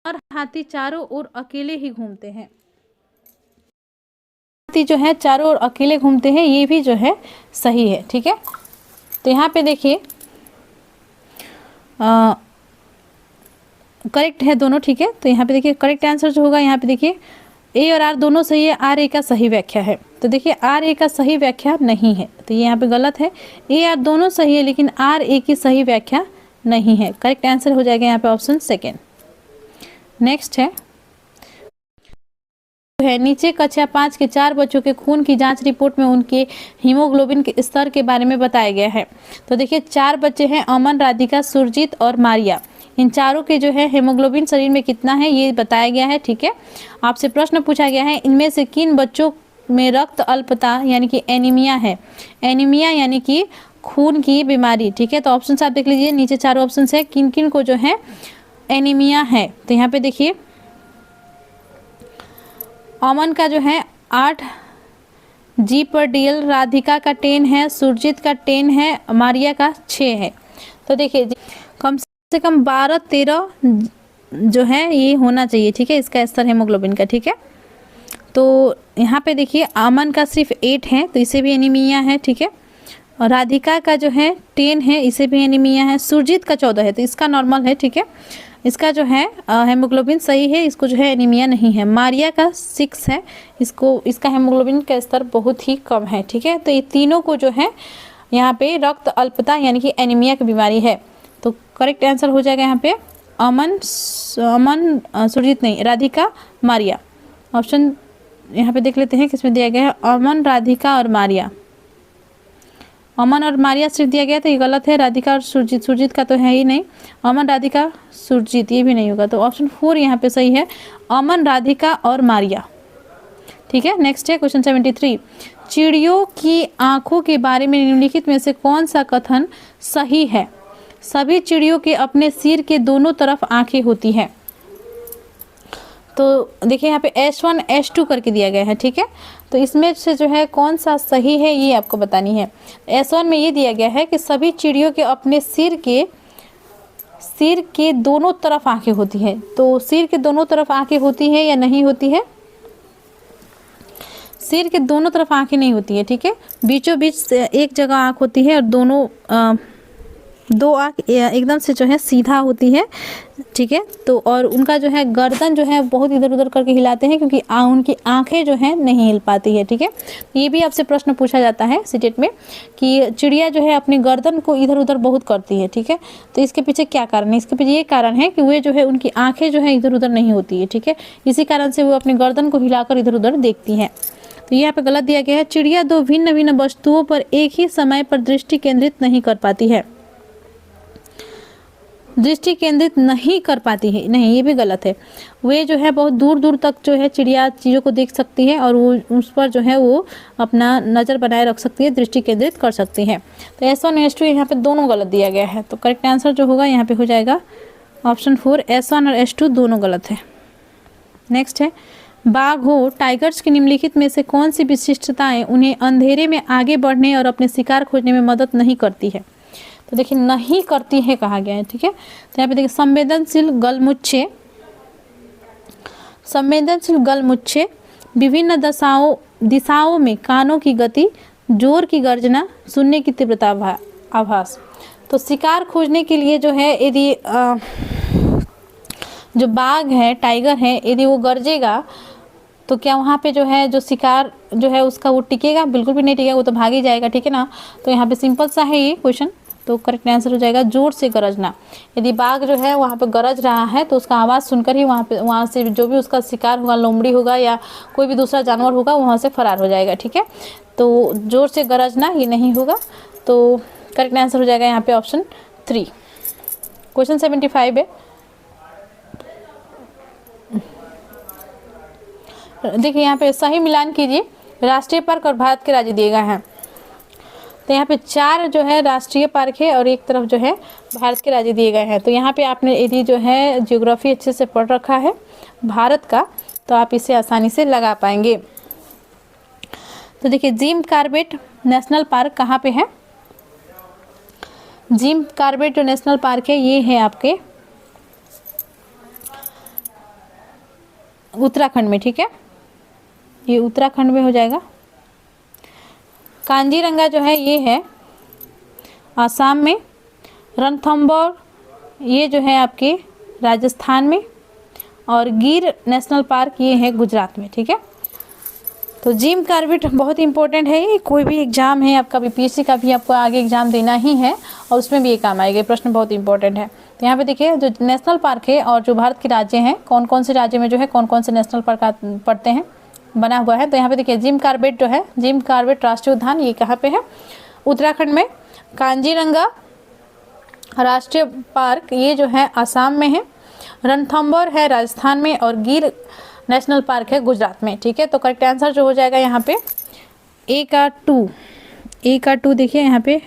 नर हाथी चारों ओर अकेले ही घूमते हैं। हाथी जो है चारों ओर अकेले घूमते हैं, ये भी जो है सही है, ठीक है। तो यहाँ पे देखिए करेक्ट है दोनों, ठीक है। तो यहाँ पे देखिए करेक्ट आंसर जो होगा, यहाँ पे देखिए ए और आर दोनों सही है, आर ए का सही व्याख्या है। तो देखिए आर ए का सही व्याख्या नहीं है, तो ये यहाँ पे गलत है। ए आर दोनों सही है, लेकिन आर ए की सही व्याख्या नहीं है। करेक्ट आंसर हो जाएगा यहाँ पे ऑप्शन सेकेंड। नेक्स्ट है नीचे कक्षा 5 के 4 बच्चों के खून की जांच रिपोर्ट में उनके हीमोग्लोबिन के स्तर के बारे में बताया गया है। तो देखिए 4 बच्चे हैं, अमन, राधिका, सुरजीत और मारिया। इन चारों के जो है हीमोग्लोबिन शरीर में कितना है ये बताया गया है, ठीक है। आपसे प्रश्न पूछा गया है इनमें से किन बच्चों में रक्त अल्पता यानी कि एनीमिया है? एनीमिया यानी कि खून की बीमारी, ठीक है। तो ऑप्शन आप देख लीजिए, नीचे चारों ऑप्शन है, किन किन को जो है एनीमिया है। तो यहाँ पे देखिए अमन का जो है 8 G/dl, राधिका का 10 है, सुरजीत का 10 है, मारिया का 6 है। तो देखिए कम से कम 12-13 जो है ये होना चाहिए, ठीक है, इसका स्तर हेमोग्लोबिन का, ठीक है। तो यहाँ पे देखिए अमन का सिर्फ 8 है, तो इसे भी एनीमिया है, ठीक है। और राधिका का जो है 10 है, इसे भी एनीमिया है। सुरजीत का 14 है, तो इसका नॉर्मल है, ठीक है। इसका जो है हेमोग्लोबिन सही है, इसको जो है एनीमिया नहीं है। मारिया का 6 है, इसका हेमोग्लोबिन का स्तर बहुत ही कम है, ठीक है। तो ये तीनों को जो है यहाँ पे रक्त अल्पता यानी कि एनीमिया की बीमारी है। तो करेक्ट आंसर हो जाएगा यहाँ पे अमन, सुरजीत नहीं, राधिका, मारिया। ऑप्शन यहाँ पे देख लेते हैं किसमें दिया गया है, अमन, राधिका और मारिया। अमन और मारिया सिर्फ दिया गया, तो ये गलत है। राधिका और सुरजीत का तो है ही नहीं। अमन, राधिका, सुरजीत ये भी नहीं होगा। तो ऑप्शन 4 यहाँ पे सही है, अमन, राधिका और मारिया, ठीक है। नेक्स्ट है क्वेश्चन 73, चिड़ियों की आंखों के बारे में निम्नलिखित में से कौन सा कथन सही है? सभी चिड़ियों के अपने सिर के दोनों तरफ आंखें होती हैं। तो देखिए यहाँ पे S1 S2 करके दिया गया है, ठीक है। तो इसमें से जो है कौन सा सही है ये आपको बतानी है। S1 में ये दिया गया है कि सभी चिड़ियों के अपने सिर के दोनों तरफ आंखें होती हैं। तो सिर के दोनों तरफ आंखें होती है या नहीं होती है? सिर के दोनों तरफ आंखें नहीं होती है, ठीक है। बीचों बीच एक जगह आंख होती है और दोनों दो आंख एकदम से जो है सीधा होती है, ठीक है। तो और उनका जो है गर्दन जो है बहुत इधर उधर करके हिलाते हैं, क्योंकि उनकी आंखें जो है नहीं हिल पाती है, ठीक है। ये भी आपसे प्रश्न पूछा जाता है सीटेट में कि चिड़िया जो है अपनी गर्दन को इधर उधर बहुत करती है, ठीक है। तो इसके पीछे क्या कारण है? इसके पीछे ये कारण है कि वे जो है उनकी आंखें जो है इधर उधर नहीं होती है, ठीक है। इसी कारण से वो अपनी गर्दन को हिलाकर इधर उधर देखती हैं। तो यहाँ पे गलत दिया गया है, चिड़िया दो भिन्न भिन्न वस्तुओं पर एक ही समय पर दृष्टि केंद्रित नहीं कर पाती है। दृष्टि केंद्रित नहीं कर पाती है, नहीं, ये भी गलत है। वे जो है बहुत दूर दूर तक जो है चिड़िया चीज़ों को देख सकती है और वो उस पर जो है वो अपना नज़र बनाए रख सकती है, दृष्टि केंद्रित कर सकती है। तो S1 S2 यहाँ पे दोनों गलत दिया गया है। तो करेक्ट आंसर जो होगा यहाँ पे हो जाएगा ऑप्शन 4, S1 और S2 दोनों गलत है। नेक्स्ट है बाघ हो, टाइगर्स की निम्नलिखित में से कौन सी विशिष्टताएं उन्हें अंधेरे में आगे बढ़ने और अपने शिकार खोजने में मदद नहीं करती है? तो देखिए नहीं करती है कहा गया है, ठीक है। तो यहाँ पे देखिए संवेदनशील गलमुच्छे, विभिन्न दिशाओं में कानों की गति, जोर की गर्जना, सुनने की तीव्रता आभास। तो शिकार खोजने के लिए जो है यदि जो बाघ है, टाइगर है, यदि वो गरजेगा तो क्या वहाँ पे जो है जो शिकार जो है उसका वो टिकेगा? बिल्कुल भी नहीं टिकेगा, वो तो भाग ही जाएगा, ठीक है ना। तो यहाँ पे सिंपल सा है ये क्वेश्चन, तो करेक्ट आंसर हो जाएगा जोर से गरजना। यदि बाघ जो है वहाँ पे गरज रहा है तो उसका आवाज़ सुनकर ही वहाँ से जो भी उसका शिकार होगा, लोमड़ी होगा या कोई भी दूसरा जानवर होगा, वहाँ से फरार हो जाएगा, ठीक है। तो जोर से गरजना ये नहीं होगा, तो करेक्ट आंसर हो जाएगा यहाँ पे ऑप्शन 3। क्वेश्चन 75 है। देखिए यहाँ पे सही मिलान कीजिए, राष्ट्रीय पार्क और भारत के राज्य दिए गए हैं। तो यहाँ पे 4 जो है राष्ट्रीय पार्क है और एक तरफ जो है भारत के राज्य दिए गए हैं। तो यहाँ पे आपने यदि जो है ज्योग्राफी अच्छे से पढ़ रखा है भारत का, तो आप इसे आसानी से लगा पाएंगे। तो देखिए जिम कॉर्बेट नेशनल पार्क कहाँ पे है? जिम कॉर्बेट जो नेशनल पार्क है ये है आपके उत्तराखंड में, ठीक है, ये उत्तराखंड में हो जाएगा। कांजीरंगा जो है ये है आसाम में, रणथंबोर ये जो है आपके राजस्थान में, और गिर नेशनल पार्क ये है गुजरात में, ठीक है। तो जिम कॉर्बेट बहुत इंपॉर्टेंट है, ये कोई भी एग्जाम है आपका, बीपीएससी का भी आपको आगे एग्जाम देना ही है और उसमें भी ये काम आएगा, प्रश्न बहुत इंपॉर्टेंट है। तो यहाँ पे देखिए जो नेशनल पार्क है और जो भारत के राज्य हैं, कौन कौन से राज्य में जो है कौन कौन से नेशनल पार्क पड़ते हैं बना हुआ है। तो यहाँ पे देखिए जिम कॉर्बेट जो है, जिम कॉर्बेट राष्ट्रीय उद्यान ये कहाँ पे है? उत्तराखंड में। कांजीरंगा राष्ट्रीय पार्क ये जो है आसाम में है, रणथंबोर है राजस्थान में, और गिर नेशनल पार्क है गुजरात में, ठीक है। तो करेक्ट आंसर जो हो जाएगा यहाँ पे ए का 2 देखिए यहाँ पे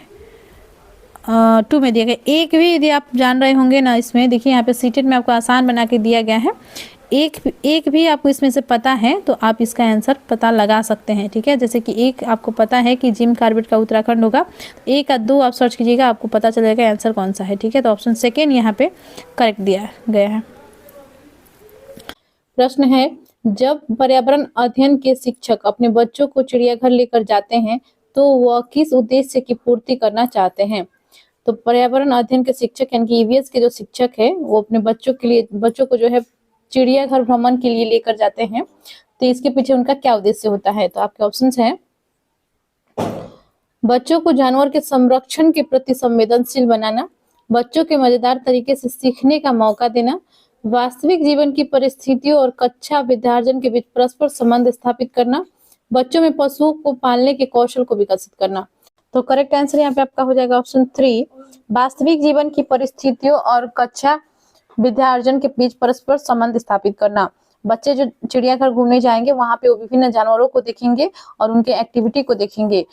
2 में दिया गया। एक भी यदि आप जान रहे होंगे ना इसमें, देखिए यहाँ पे सीटेड में आपको आसान बना के दिया गया है, एक भी आपको इसमें से पता है तो आप इसका आंसर पता लगा सकते हैं, ठीक है। जैसे कि एक आपको पता है कि जिम कॉर्बेट का उत्तराखंड होगा, एक का 2 आप सर्च कीजिएगा, आपको पता चलेगा आंसर कौन सा है, ठीक है। तो ऑप्शन सेकेंड यहाँ पे करेक्ट दिया गया है। प्रश्न है, जब पर्यावरण अध्ययन के शिक्षक अपने बच्चों को चिड़ियाघर लेकर जाते हैं तो वह किस उद्देश्य की पूर्ति करना चाहते हैं? तो पर्यावरण अध्ययन के शिक्षक यानी कि ईवीएस के जो शिक्षक है वो अपने बच्चों को जो है चिड़ियाघर भ्रमण के लिए लेकर जाते हैं, तो इसके पीछे उनका क्या उद्देश्य होता है? तो आपके ऑप्शंस हैं, बच्चों को जानवर के संरक्षण के प्रति संवेदनशील बनाना, बच्चों के मजेदार तरीके से सीखने का मौका देना, वास्तविक जीवन की परिस्थितियों और कक्षा विद्यार्जन के बीच परस्पर संबंध स्थापित करना, बच्चों में पशुओं को पालने के कौशल को विकसित करना। तो करेक्ट आंसर यहाँ पे आपका हो जाएगा ऑप्शन 3, वास्तविक जीवन की परिस्थितियों और कक्षा विद्यार्जन के बीच परस्पर संबंध स्थापित करना। बच्चे जो चिड़ियाघर घूमने जाएंगे वहां पे वो विभिन्न जानवरों को देखेंगे और उनके एक्टिविटी को देखेंगे,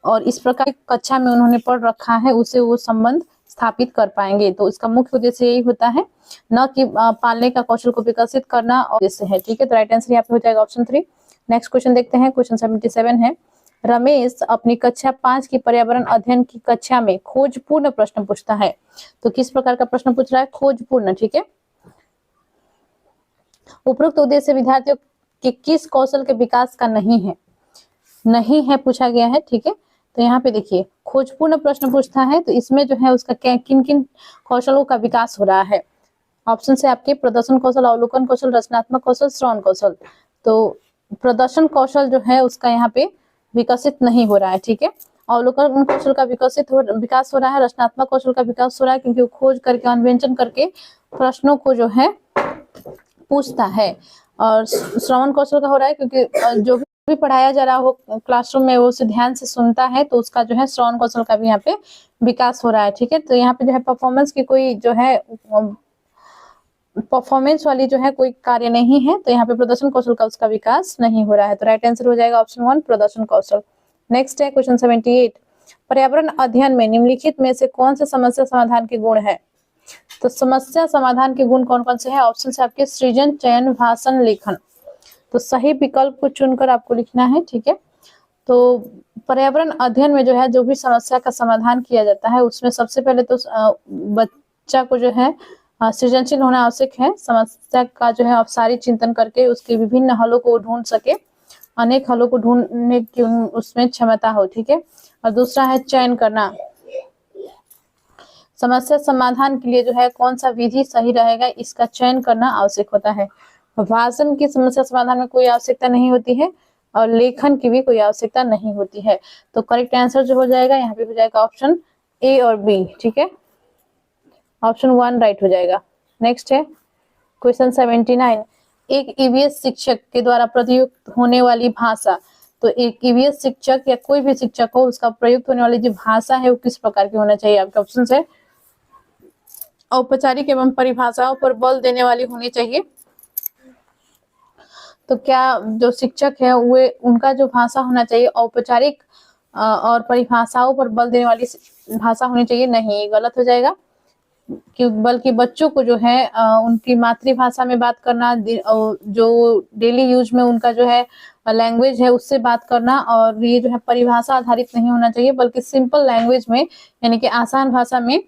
और इस प्रकार कक्षा में उन्होंने पढ़ रखा है उसे वो संबंध स्थापित कर पाएंगे। तो इसका मुख्य उद्देश्य यही होता है, न कि पालने का कौशल को विकसित करना और उद्देश्य है, ठीक है। तो राइट आंसर यहाँ पे हो जाएगा ऑप्शन 3। नेक्स्ट क्वेश्चन देखते हैं, क्वेश्चन 77 है, रमेश अपनी कक्षा 5 की पर्यावरण अध्ययन की कक्षा में खोजपूर्ण प्रश्न पूछता है। तो किस प्रकार का प्रश्न पूछ रहा है? खोजपूर्ण, ठीक है। उपरोक्त उद्देश्य विद्यार्थियों के किस कौशल के विकास का नहीं है पूछा गया है, ठीक है। तो यहाँ पे देखिए खोजपूर्ण प्रश्न पूछता है तो इसमें जो है उसका किन किन कौशलों का विकास हो रहा है? ऑप्शन से आपके प्रदर्शन कौशल, अवलोकन कौशल, रचनात्मक कौशल, श्रवण कौशल। तो प्रदर्शन कौशल जो है उसका यहाँ पे विकसित नहीं हो रहा है, ठीक है। अवलोकन कौशल का विकास हो रहा है, रचनात्मक कौशल का विकास हो रहा है क्योंकि वो खोज करके अन्वेषण करके प्रश्नों को जो है पूछता है, और श्रवण कौशल का हो रहा है क्योंकि जो भी पढ़ाया जा रहा हो क्लासरूम में वो उसे ध्यान से सुनता है, तो उसका जो है श्रवण कौशल का भी यहाँ पे विकास हो रहा है, ठीक है। तो यहाँ पे जो है परफॉर्मेंस की कोई जो है परफॉर्मेंस वाली जो है कोई कार्य नहीं है, तो यहाँ पे प्रदर्शन कौशल का उसका विकास नहीं हो रहा है। तो राइट आंसर हो जाएगा ऑप्शन 1, प्रदर्शन कौशल। नेक्स्ट है क्वेश्चन 78, पर्यावरण अध्ययन में निम्नलिखित में से कौन से समस्या समाधान के गुण है? तो समस्या समाधान के गुण कौन कौन से हैं? ऑप्शन से आपके सृजन, चयन, भाषण, लेखन। तो सही विकल्प को चुनकर आपको लिखना है, ठीक है। तो पर्यावरण अध्ययन में जो है जो भी समस्या का समाधान किया जाता है उसमें सबसे पहले तो बच्चा को जो है सृजनशील होना आवश्यक है। समस्या का जो है औपचारिक चिंतन करके उसके विभिन्न हलों को ढूंढ सके, अनेक हलों को ढूंढने की उसमें क्षमता हो, ठीक है। और दूसरा है चयन करना, समस्या समाधान के लिए जो है कौन सा विधि सही रहेगा इसका चयन करना आवश्यक होता है। भाषण की समस्या समाधान में कोई आवश्यकता नहीं होती है और लेखन की भी कोई आवश्यकता नहीं होती है। तो करेक्ट आंसर जो हो जाएगा यहाँ पे हो जाएगा ऑप्शन ए और बी, ठीक है। ऑप्शन 1 राइट हो जाएगा। नेक्स्ट है क्वेश्चन 79, एक ईवीएस शिक्षक के द्वारा प्रयुक्त होने वाली भाषा। तो एक ईवीएस शिक्षक या कोई भी शिक्षक हो उसका प्रयुक्त होने वाली जो भाषा है वो किस प्रकार की होना चाहिए। आपके ऑप्शन है औपचारिक एवं परिभाषाओं पर बल देने वाली होनी चाहिए। तो क्या जो शिक्षक है वे उनका जो भाषा होना चाहिए औपचारिक और परिभाषाओं पर बल देने वाली भाषा होनी चाहिए? नहीं, गलत हो जाएगा। बल्कि बच्चों को जो है उनकी मातृभाषा में बात करना, जो डेली यूज में उनका जो है लैंग्वेज है उससे बात करना, और ये जो है परिभाषा आधारित नहीं होना चाहिए बल्कि सिंपल लैंग्वेज में यानी कि आसान भाषा में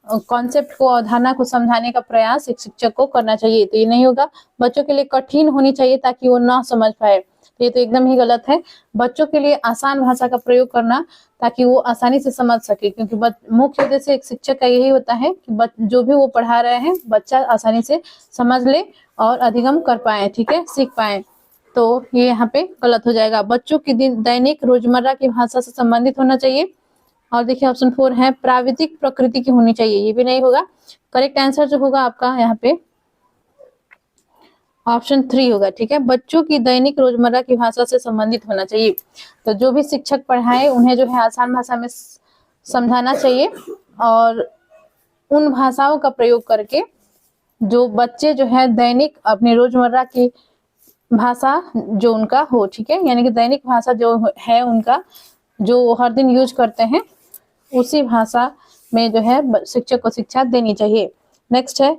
कॉन्सेप्ट को, अवधारणा को समझाने का प्रयास एक शिक्षक को करना चाहिए। तो ये नहीं होगा। बच्चों के लिए कठिन होनी चाहिए ताकि वो ना समझ पाए, तो ये तो एकदम ही गलत है। बच्चों के लिए आसान भाषा का प्रयोग करना ताकि वो आसानी से समझ सके, क्योंकि मुख्य उद्देश्य एक शिक्षक का यही होता है कि जो भी वो पढ़ा रहे हैं बच्चा आसानी से समझ ले और अधिगम कर पाए, ठीक है, सीख पाए। तो ये यहाँ पे गलत हो जाएगा। बच्चों की दैनिक रोजमर्रा की भाषा से संबंधित होना चाहिए। और देखिए ऑप्शन 4 है प्राविधिक प्रकृति की होनी चाहिए, ये भी नहीं होगा। करेक्ट आंसर जो होगा आपका यहाँ पे ऑप्शन 3 होगा, ठीक है। बच्चों की दैनिक रोजमर्रा की भाषा से संबंधित होना चाहिए। तो जो भी शिक्षक पढ़ाए उन्हें जो है आसान भाषा में समझाना चाहिए और उन भाषाओं का प्रयोग करके जो बच्चे जो है दैनिक अपने रोजमर्रा की भाषा जो उनका हो, ठीक है, यानी कि दैनिक भाषा जो है उनका जो हर दिन यूज करते हैं उसी भाषा में जो है शिक्षक को शिक्षा देनी चाहिए। नेक्स्ट है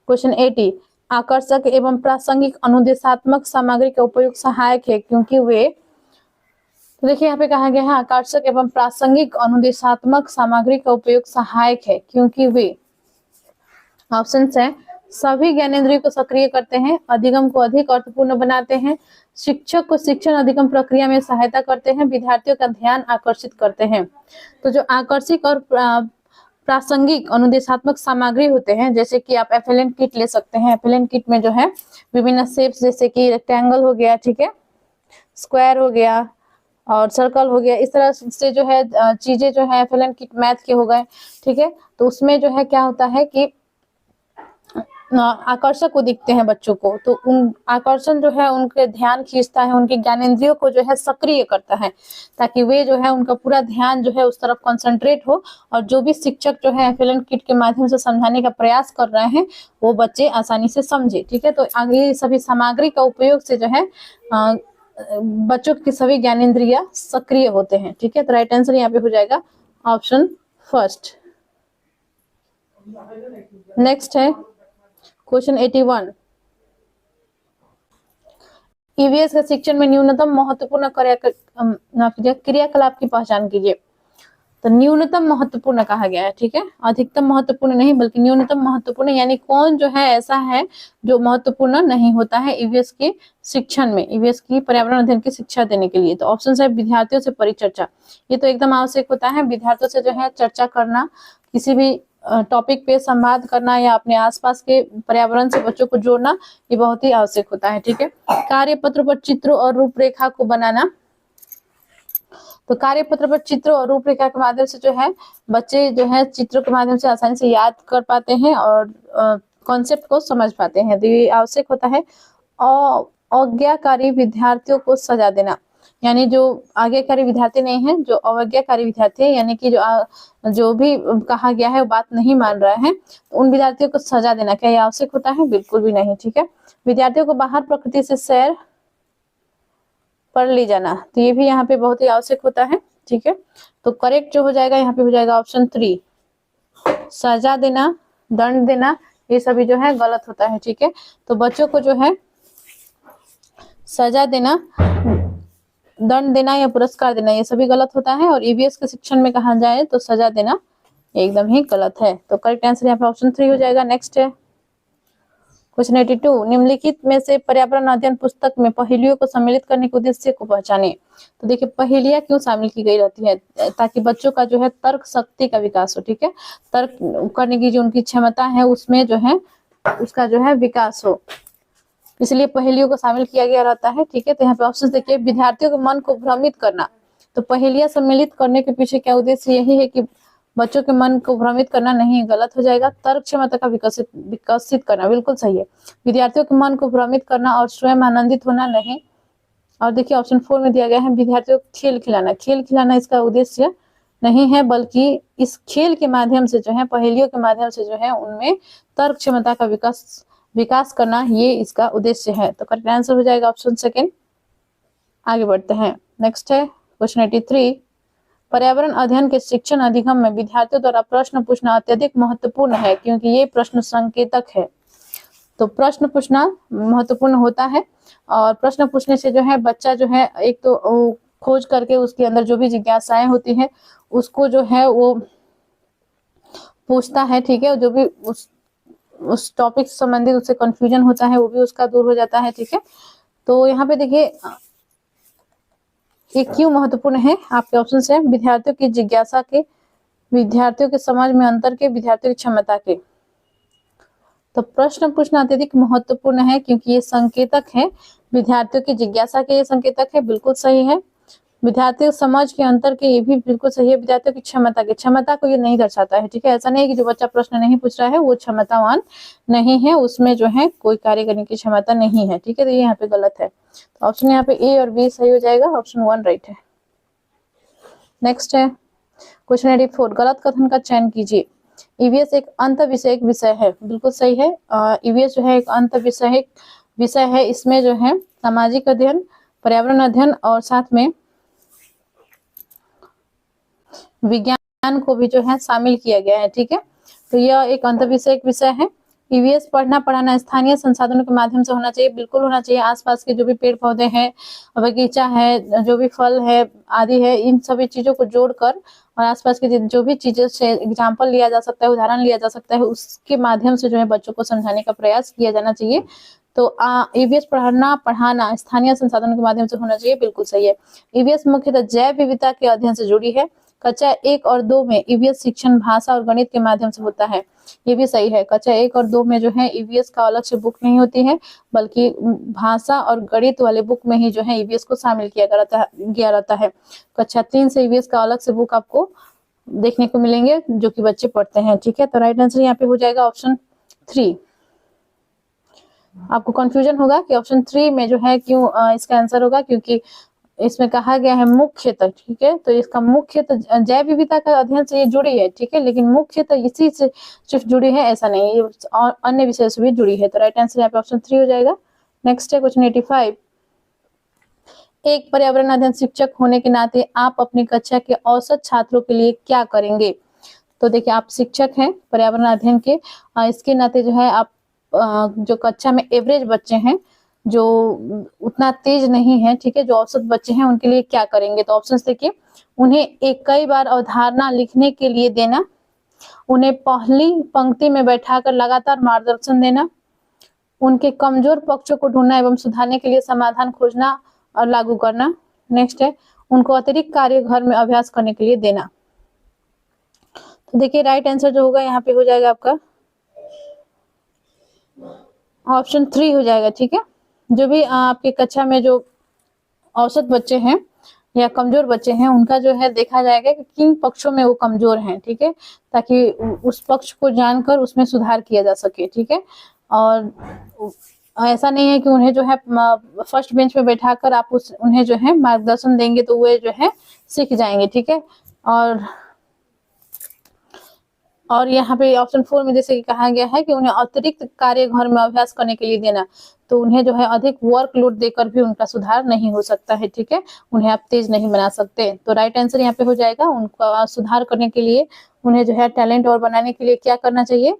क्वेश्चन 80, आकर्षक एवं प्रासंगिक अनुदेशात्मक सामग्री का उपयोग सहायक है क्योंकि वे, तो देखिए यहाँ पे कहा गया है आकर्षक एवं प्रासंगिक अनुदेशात्मक सामग्री का उपयोग सहायक है क्योंकि वे, ऑप्शन है सभी ज्ञानेंद्रियों को सक्रिय करते हैं, अधिगम को अधिक अर्थपूर्ण बनाते हैं, शिक्षक को शिक्षण अधिगम प्रक्रिया में सहायता करते हैं, विद्यार्थियों का ध्यान आकर्षित करते हैं। तो जो आकर्षक और प्रासंगिक अनुदेशात्मक सामग्री होते हैं, जैसे कि आप एफएलएन किट ले सकते हैं। एफएलएन किट में जो है विभिन्न शेप्स जैसे कि रेक्टेंगल हो गया, ठीक है, स्क्वायर हो गया और सर्कल हो गया, इस तरह से जो है चीजें जो है एफएलएन किट मैथ के हो गए, ठीक है। तो उसमें जो है क्या होता है कि आकर्षक को दिखते हैं बच्चों को, तो उन आकर्षण जो है उनके ध्यान खींचता है, उनके ज्ञानेंद्रियों को जो है सक्रिय करता है ताकि वे जो है उनका पूरा ध्यान जो है उस तरफ कंसंट्रेट हो और जो भी शिक्षक जो है एफएलएन किट के माध्यम से समझाने का प्रयास कर रहे हैं वो बच्चे आसानी से समझे, ठीक है। तो आगे सभी सामग्री का उपयोग से जो है बच्चों की सभी ज्ञानेंद्रिय सक्रिय होते हैं, ठीक है। तो राइट आंसर यहाँ पे हो जाएगा ऑप्शन फर्स्ट। नेक्स्ट है क्वेश्चन 81, ईवीएस के शिक्षण में न्यूनतम महत्वपूर्ण क्रियाकलाप की पहचान कीजिए। तो न्यूनतम महत्वपूर्ण कहा गया है, ठीक है, अधिकतम महत्वपूर्ण नहीं बल्कि न्यूनतम महत्वपूर्ण, यानी कौन जो है ऐसा है जो महत्वपूर्ण नहीं होता है ईवीएस के शिक्षण में, ईवीएस की पर्यावरण अध्ययन की शिक्षा देने के लिए। तो ऑप्शन है विद्यार्थियों से परिचर्चा, ये तो एकदम आवश्यक होता है। विद्यार्थियों से जो है चर्चा करना, किसी भी टॉपिक पे संवाद करना या अपने आसपास के पर्यावरण से बच्चों को जोड़ना, ये बहुत ही आवश्यक होता है, ठीक है। कार्यपत्र पर चित्रों और रूपरेखा को बनाना, तो कार्यपत्र पर चित्र और रूपरेखा के माध्यम से जो है बच्चे जो है चित्रों के माध्यम से आसानी से याद कर पाते हैं और कॉन्सेप्ट को समझ पाते हैं, तो ये आवश्यक होता है। अज्ञाकारी विद्यार्थियों को सजा देना, यानी जो आज्ञाकारी विद्यार्थी नहीं है, जो अवज्ञाकारी विद्यार्थी है, यानी कि जो भी कहा गया है वो बात नहीं मान रहे हैं, उन विद्यार्थियों को सजा देना, क्या ये आवश्यक होता है? बिल्कुल भी नहीं, ठीक है। विद्यार्थियों को बाहर प्रकृति से सैर पर ले जाना, तो ये भी यहाँ पे बहुत ही आवश्यक होता है, ठीक है। तो करेक्ट जो हो जाएगा यहाँ पे हो जाएगा ऑप्शन 3, सजा देना, दंड देना, ये सभी जो है गलत होता है, ठीक है। तो बच्चों को जो है सजा देना, दंड देना या पुरस्कार देना, ये सभी गलत होता है। और ईवीएस के शिक्षण में कहा जाए तो सजा देना एकदम ही गलत है। तो करेक्ट आंसर यहाँ पे ऑप्शन 3 हो जाएगा। नेक्स्ट है क्वेश्चन 82, निम्नलिखित में से पर्यावरण अध्ययन पुस्तक में पहेलियों को सम्मिलित करने के उद्देश्य को पहचाने। तो देखिए पहेलियां क्यों शामिल की गई रहती है, ताकि बच्चों का जो है तर्क शक्ति का विकास हो, ठीक है, तर्क करने की जो उनकी क्षमता है उसमें जो है उसका जो है विकास हो, इसलिए पहेलियों को शामिल किया गया रहता है, ठीक है। तो यहाँ पे ऑप्शन देखिए, विद्यार्थियों के मन को भ्रमित करना। तो पहेलियां सम्मिलित करने के पीछे क्या उद्देश्य, यही है कि बच्चों के मन को भ्रमित करना, नहीं गलत हो जाएगा। तर्क क्षमता का विकसित करना बिल्कुल सही है। विद्यार्थियों के मन को भ्रमित करना और स्वयं आनंदित होना नहीं। और देखिए ऑप्शन 4 में दिया गया है विद्यार्थियों को खेल खिलाना। खेल खिलाना इसका उद्देश्य नहीं है, बल्कि इस खेल के माध्यम से जो है, पहेलियों के माध्यम से जो है उनमें तर्क क्षमता का विकास करना, ये इसका उद्देश्य है। तो करेक्ट आंसर हो जाएगा ऑप्शन सेकेंड। आगे बढ़ते हैं। नेक्स्ट है क्वेश्चन 83, पर्यावरण अध्ययन के शिक्षण अधिगम में विद्यार्थियों द्वारा प्रश्न पूछना अत्यधिक महत्वपूर्ण है, क्योंकि ये प्रश्न संकेतक है। तो प्रश्न पूछना महत्वपूर्ण होता है, और प्रश्न पूछने से जो है बच्चा जो है एक तो खोज करके उसके अंदर जो भी जिज्ञासाएं होती है उसको जो है वो पूछता है, ठीक है। जो भी उस टॉपिक से संबंधित उससे कंफ्यूजन होता है वो भी उसका दूर हो जाता है, ठीक है। तो यहाँ पे देखिए ये क्यों महत्वपूर्ण है, आपके ऑप्शन है विद्यार्थियों की जिज्ञासा के, विद्यार्थियों के समझ में अंतर के, विद्यार्थियों की क्षमता के। तो प्रश्न पूछना अत्यधिक महत्वपूर्ण है क्योंकि ये संकेतक है, विद्यार्थियों की जिज्ञासा के ये संकेतक है, बिल्कुल सही है। विद्यार्थियों समझ के अंतर के, ये भी बिल्कुल सही है। विद्यार्थियों की क्षमता को ये नहीं दर्शाता है, ठीक है। ऐसा नहीं है कि जो बच्चा प्रश्न नहीं पूछ रहा है वो क्षमतावान नहीं है, उसमें जो है कोई कार्य करने की क्षमता नहीं है, ठीक है। तो ये यहाँ पे गलत है। तो ऑप्शन यहाँ पे ए और बी सही हो जाएगा, ऑप्शन 1 राइट है। नेक्स्ट है क्वेश्चन 84, गलत कथन का चयन कीजिए। ईवीएस एक अंत विषयक विषय है, बिल्कुल सही है। ईवीएस जो है एक अंत विषय है, इसमें जो है सामाजिक अध्ययन, पर्यावरण अध्ययन और साथ में विज्ञान को भी जो है शामिल किया गया है, ठीक है। तो यह एक अंतविषयक विषय है। ईवीएस पढ़ना पढ़ाना स्थानीय संसाधनों के माध्यम से होना चाहिए, बिल्कुल होना चाहिए। आसपास के जो भी पेड़ पौधे हैं, बगीचा है, जो भी फल है आदि है, इन सभी चीजों को जोड़कर और आसपास की जो भी चीजें से एग्जाम्पल लिया जा सकता है, उदाहरण लिया जा सकता है, उसके माध्यम से जो है बच्चों को समझाने का प्रयास किया जाना चाहिए। तो ईवीएस पढ़ना पढ़ाना स्थानीय संसाधनों के माध्यम से होना चाहिए, बिल्कुल सही है। ईवीएस मुख्यतः जैव विविधता के अध्ययन से जुड़ी है। कक्षा 1 और 2 में ईवीएस शिक्षण भाषा और गणित के माध्यम से होता है, ये भी सही है। कक्षा 1 और 2 में जो है ईवीएस का अलग से बुक नहीं होती है, बल्कि भाषा और गणित वाले बुक में ही जो है ईवीएस को शामिल किया रहता है। कक्षा 3 से ईवीएस का अलग से बुक आपको देखने को मिलेंगे जो कि बच्चे पढ़ते हैं, ठीक है। तो राइट आंसर यहाँ पे हो जाएगा ऑप्शन 3। आपको कंफ्यूजन होगा कि ऑप्शन 3 में जो है क्यों इसका आंसर होगा, क्योंकि इसमें कहा गया है मुख्यतः, ठीक है। तो इसका मुख्यतः जैव विविधता का अध्ययन से ये जुड़ी है, ठीक है, लेकिन मुख्यतः इसी से सिर्फ जुड़ी है ऐसा नहीं, ये और अन्य विषय से भी जुड़ी है। तो राइट आंसर यहाँ पे ऑप्शन 3 हो जाएगा। नेक्स्ट है क्वेश्चन 85, एक पर्यावरण अध्ययन शिक्षक होने के नाते आप अपनी कक्षा के औसत छात्रों के लिए क्या करेंगे। तो देखिए आप शिक्षक हैं पर्यावरण अध्ययन के, इसके नाते जो है आप जो कक्षा में एवरेज बच्चे हैं, जो उतना तेज नहीं है, ठीक है, जो औसत बच्चे हैं, उनके लिए क्या करेंगे। तो ऑप्शंस देखिए, उन्हें कई बार अवधारणा लिखने के लिए देना, उन्हें पहली पंक्ति में बैठाकर लगातार मार्गदर्शन देना, उनके कमजोर पक्षों को ढूंढना एवं सुधारने के लिए समाधान खोजना और लागू करना। नेक्स्ट है उनको अतिरिक्त कार्य घर में अभ्यास करने के लिए देना। तो देखिए राइट आंसर जो होगा यहाँ पे हो जाएगा आपका ऑप्शन 3 हो जाएगा, ठीक है। जो भी आपके कक्षा में जो औसत बच्चे हैं या कमजोर बच्चे हैं, उनका जो है देखा जाएगा कि किन पक्षों में वो कमजोर हैं, ठीक है, ताकि उस पक्ष को जानकर उसमें सुधार किया जा सके, ठीक है। और ऐसा नहीं है कि उन्हें जो है फर्स्ट बेंच पे बैठाकर आप उन्हें जो है मार्गदर्शन देंगे तो वे जो है सीख जाएंगे, ठीक है। और यहाँ पे ऑप्शन 4 में जैसे कि कहा गया है कि उन्हें अतिरिक्त कार्य घर में अभ्यास करने के लिए देना, तो उन्हें जो है अधिक वर्कलोड देकर भी उनका सुधार नहीं हो सकता है, ठीक है, उन्हें आप तेज नहीं बना सकते। तो राइट आंसर यहाँ पे हो जाएगा, उनका सुधार करने के लिए उन्हें जो है टैलेंट और बनाने के लिए क्या करना चाहिए,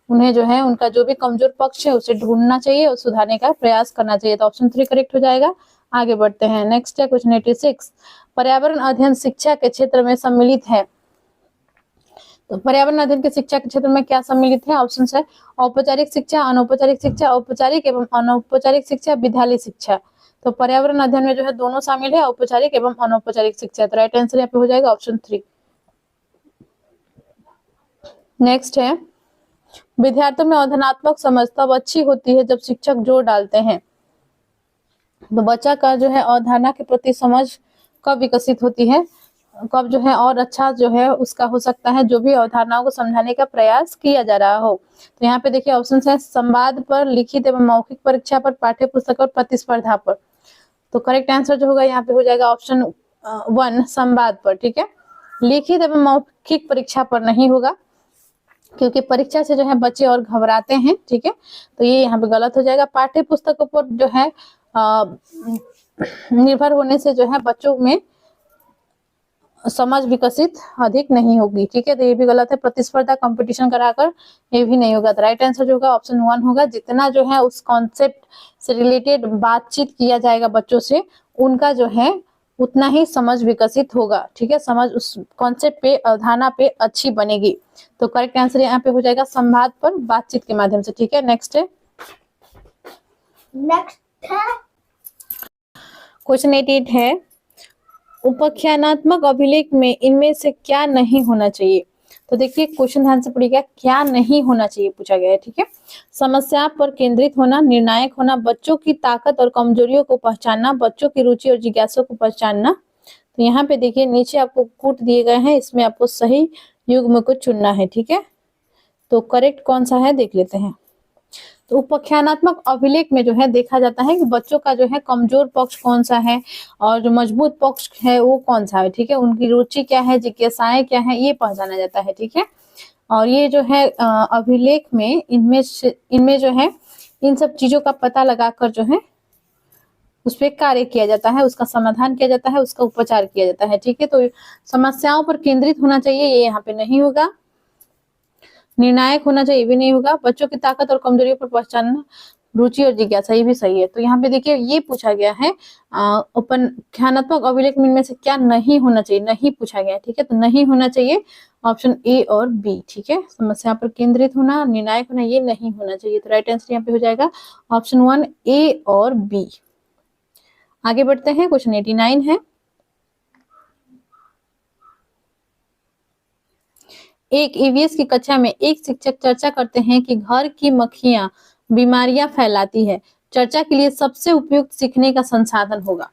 उन्हें जो है उनका जो भी कमजोर पक्ष है उसे ढूंढना चाहिए और सुधारने का प्रयास करना चाहिए। तो ऑप्शन 3 करेक्ट हो जाएगा। आगे बढ़ते हैं। नेक्स्ट है क्वेश्चन 86, पर्यावरण अध्ययन शिक्षा के क्षेत्र में सम्मिलित है। तो पर्यावरण अध्ययन के शिक्षा के क्षेत्र में क्या सम्मिलित है? ऑप्शन है औपचारिक शिक्षा, अनौपचारिक शिक्षा, औपचारिक एवं अनौपचारिक शिक्षा, विद्यालय शिक्षा। तो पर्यावरण अध्ययन में जो है दोनों शामिल है, औपचारिक एवं अनौपचारिक शिक्षा। तो राइट आंसर यहाँ पे हो जाएगा ऑप्शन 3। नेक्स्ट है, विद्यार्थियों में अवधारणात्मक समझ तब अच्छी होती है जब शिक्षक जोर डालते हैं। तो बच्चा का जो है अवधारणा के प्रति समझ कब विकसित होती है, कब जो है और अच्छा जो है उसका हो सकता है, जो भी अवधारणाओं को समझाने का प्रयास किया जा रहा हो। तो यहाँ पे देखिए ऑप्शन है संवाद पर, लिखित एवं मौखिक परीक्षा पर, पाठ्य पुस्तक और प्रतिस्पर्धा पर। तो करेक्ट आंसर जो होगा यहाँ पे हो जाएगा ऑप्शन 1 संवाद पर। ठीक है, लिखित एवं मौखिक परीक्षा पर नहीं होगा, क्योंकि परीक्षा से जो है बच्चे और घबराते हैं। ठीक है, तो ये यहाँ पे गलत हो जाएगा। पाठ्य पुस्तकों पर जो है निर्भर होने से जो है बच्चों में समझ विकसित अधिक नहीं होगी। ठीक है, तो ये भी गलत है। प्रतिस्पर्धा कंपटीशन कराकर ये भी नहीं होगा। तो राइट आंसर जो होगा ऑप्शन 1 होगा। जितना जो है उस कॉन्सेप्ट से रिलेटेड बातचीत किया जाएगा बच्चों से, उनका जो है उतना ही समझ विकसित होगा। ठीक है, समझ उस कॉन्सेप्ट पे, अवधारणा पे अच्छी बनेगी। तो करेक्ट आंसर यहाँ पे हो जाएगा संवाद पर, बातचीत के माध्यम से। ठीक है, नेक्स्ट है क्वेश्चन 88 है, उपाख्यानात्मक अभिलेख में इनमें से क्या नहीं होना चाहिए। तो देखिए क्वेश्चन ध्यान से पढ़िएगा, क्या नहीं होना चाहिए पूछा गया है। ठीक है, समस्या पर केंद्रित होना, निर्णायक होना, बच्चों की ताकत और कमजोरियों को पहचानना, बच्चों की रुचि और जिज्ञासा को पहचानना। तो यहाँ पे देखिए नीचे आपको कूट दिए गए हैं, इसमें आपको सही युग्म को चुनना है। ठीक है, तो करेक्ट कौन सा है देख लेते हैं। तो उपाख्यानात्मक अभिलेख में जो है देखा जाता है कि बच्चों का जो है कमजोर पक्ष कौन सा है और जो मजबूत पक्ष है वो कौन सा है। ठीक है, उनकी रुचि क्या है, जिज्ञासाएं क्या है, ये पहचाना जाता है। ठीक है, और ये जो है अभिलेख में इनमें जो है इन सब चीजों का पता लगाकर जो है उस पर कार्य किया जाता है, उसका समाधान किया जाता है, उसका उपचार किया जाता है। ठीक है, तो समस्याओं पर केंद्रित होना चाहिए, ये यहाँ पे नहीं होगा। निर्णायक होना चाहिए, भी नहीं होगा। बच्चों की ताकत और कमजोरियों पर पहचानना, रुचि और जिज्ञासा, ये भी सही है। तो यहाँ पे देखिए ये पूछा गया है उपाख्यानात्मक अभिलेख में इनमें से क्या नहीं होना चाहिए, नहीं पूछा गया है। ठीक है, तो नहीं होना चाहिए ऑप्शन ए और बी। ठीक है, समस्या पर केंद्रित होना, निर्णायक होना, ये नहीं होना चाहिए। तो राइट आंसर यहाँ पे हो जाएगा ऑप्शन 1 ए और बी। आगे बढ़ते हैं, क्वेश्चन 89 है, एक ईवीएस की कक्षा में एक शिक्षक चर्चा करते हैं कि घर की मक्खियां बीमारियां फैलाती है, चर्चा के लिए सबसे उपयुक्त सीखने का संसाधन होगा।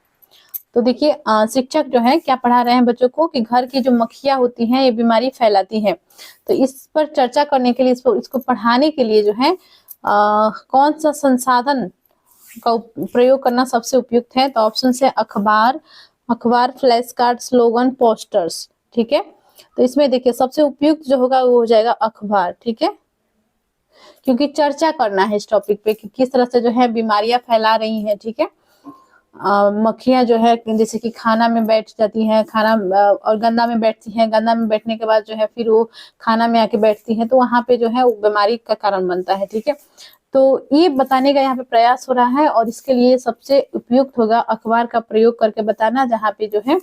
तो देखिए शिक्षक जो है क्या पढ़ा रहे हैं बच्चों को कि घर की जो मक्खियां होती हैं ये बीमारी फैलाती है। तो इस पर चर्चा करने के लिए, इसको पढ़ाने के लिए जो है कौन सा संसाधन का प्रयोग करना सबसे उपयुक्त है। तो ऑप्शन है अखबार, फ्लैश कार्ड, स्लोगन, पोस्टर्स। ठीक है, तो इसमें देखिए सबसे उपयुक्त जो होगा वो हो जाएगा अखबार। ठीक है, क्योंकि चर्चा करना है इस टॉपिक पे कि किस तरह से जो है बीमारियां फैला रही हैं। ठीक है, मक्खियां जो है जैसे कि खाना में बैठ जाती हैं, खाना और गंदा में बैठती हैं, गंदा में बैठने के बाद जो है फिर वो खाना में आके बैठती हैं, तो वहां पे जो है वो बीमारी का कारण बनता है। ठीक है, तो ये बताने का यहाँ पे प्रयास हो रहा है और इसके लिए सबसे उपयुक्त होगा अखबार का प्रयोग करके बताना, जहाँ पे जो है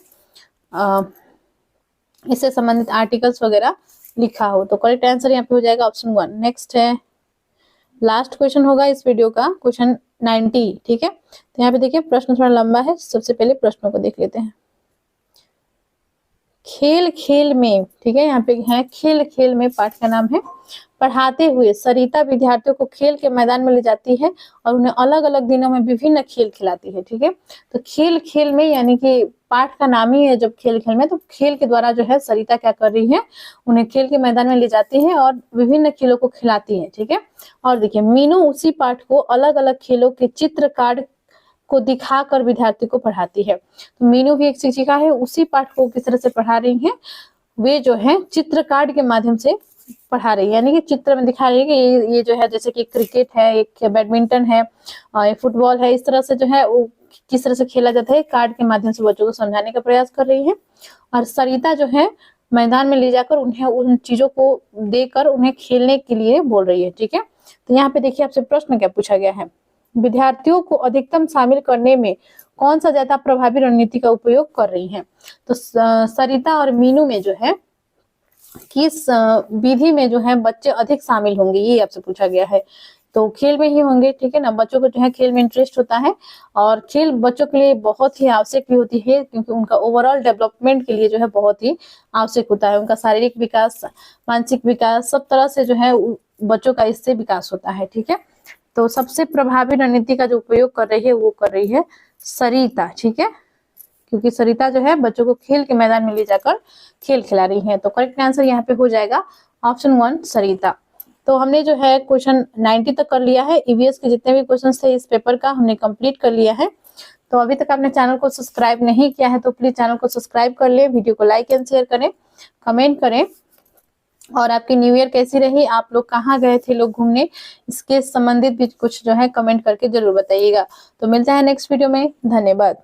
इससे संबंधित आर्टिकल्स वगैरह लिखा हो। तो करेक्ट आंसर यहाँ पे हो जाएगा ऑप्शन 1। नेक्स्ट है, लास्ट क्वेश्चन होगा इस वीडियो का, क्वेश्चन 90। ठीक है, तो यहाँ पे देखिए प्रश्न थोड़ा लंबा है, सबसे पहले प्रश्नों को देख लेते हैं। खेल खेल में, ठीक है, यहाँ पे है खेल खेल में, पाठ का नाम है। पढ़ाते हुए सरिता विद्यार्थियों को खेल के मैदान में ले जाती है और उन्हें अलग अलग दिनों में विभिन्न खेल खिलाती है। ठीक है, तो खेल खेल में यानी कि पाठ का नाम ही है जब खेल खेल में, तो खेल के द्वारा जो है सरिता क्या कर रही है, उन्हें खेल के मैदान में ले जाती है और विभिन्न खेलों को खिलाती है। ठीक है, और देखिए मीनू उसी पाठ को अलग अलग खेलों के चित्र कार्ड को दिखाकर विद्यार्थी को पढ़ाती है। तो मीनू भी एक शिक्षिका है, उसी पाठ को किस तरह से पढ़ा रही है, वे जो है चित्र कार्ड के माध्यम से पढ़ा रही है, यानी कि चित्र में दिखा रही है कि ये जो है जैसे कि क्रिकेट है, एक बैडमिंटन है, एक फुटबॉल है, इस तरह से जो है वो किस तरह से खेला जाता है कार्ड के माध्यम से बच्चों को समझाने का प्रयास कर रही है। और सरिता जो है मैदान में ले जाकर उन्हें उन चीजों को देकर उन्हें खेलने के लिए बोल रही है। ठीक है, तो यहाँ पे देखिए आपसे प्रश्न क्या पूछा गया है, विद्यार्थियों को अधिकतम शामिल करने में कौन सा ज्यादा प्रभावी रणनीति का उपयोग कर रही है। तो सरिता और मीनू में जो है किस विधि में जो है बच्चे अधिक शामिल होंगे, ये आपसे पूछा गया है। तो खेल में ही होंगे। ठीक है ना, बच्चों को जो है खेल में इंटरेस्ट होता है और खेल बच्चों के लिए बहुत ही आवश्यक भी होती है, क्योंकि उनका ओवरऑल डेवलपमेंट के लिए जो है बहुत ही आवश्यक होता है। उनका शारीरिक विकास, मानसिक विकास, सब तरह से जो है बच्चों का इससे विकास होता है। ठीक है, तो सबसे प्रभावी रणनीति का जो उपयोग कर रही है वो कर रही है सरिता। ठीक है, क्योंकि सरिता जो है बच्चों को खेल के मैदान में ले जाकर खेल खिला रही है। तो करेक्ट आंसर यहाँ पे हो जाएगा ऑप्शन 1 सरिता। तो हमने जो है क्वेश्चन 90 तक कर लिया है। ईवीएस के जितने भी क्वेश्चन थे इस पेपर का हमने कंप्लीट कर लिया है। तो अभी तक आपने चैनल को सब्सक्राइब नहीं किया है तो प्लीज चैनल को सब्सक्राइब कर ले, वीडियो को लाइक एंड शेयर करें, कमेंट करें, और आपकी न्यू ईयर कैसी रही, आप लोग कहाँ गए थे लोग घूमने, इसके संबंधित भी कुछ जो है कमेंट करके जरूर बताइएगा। तो मिलता है नेक्स्ट वीडियो में, धन्यवाद।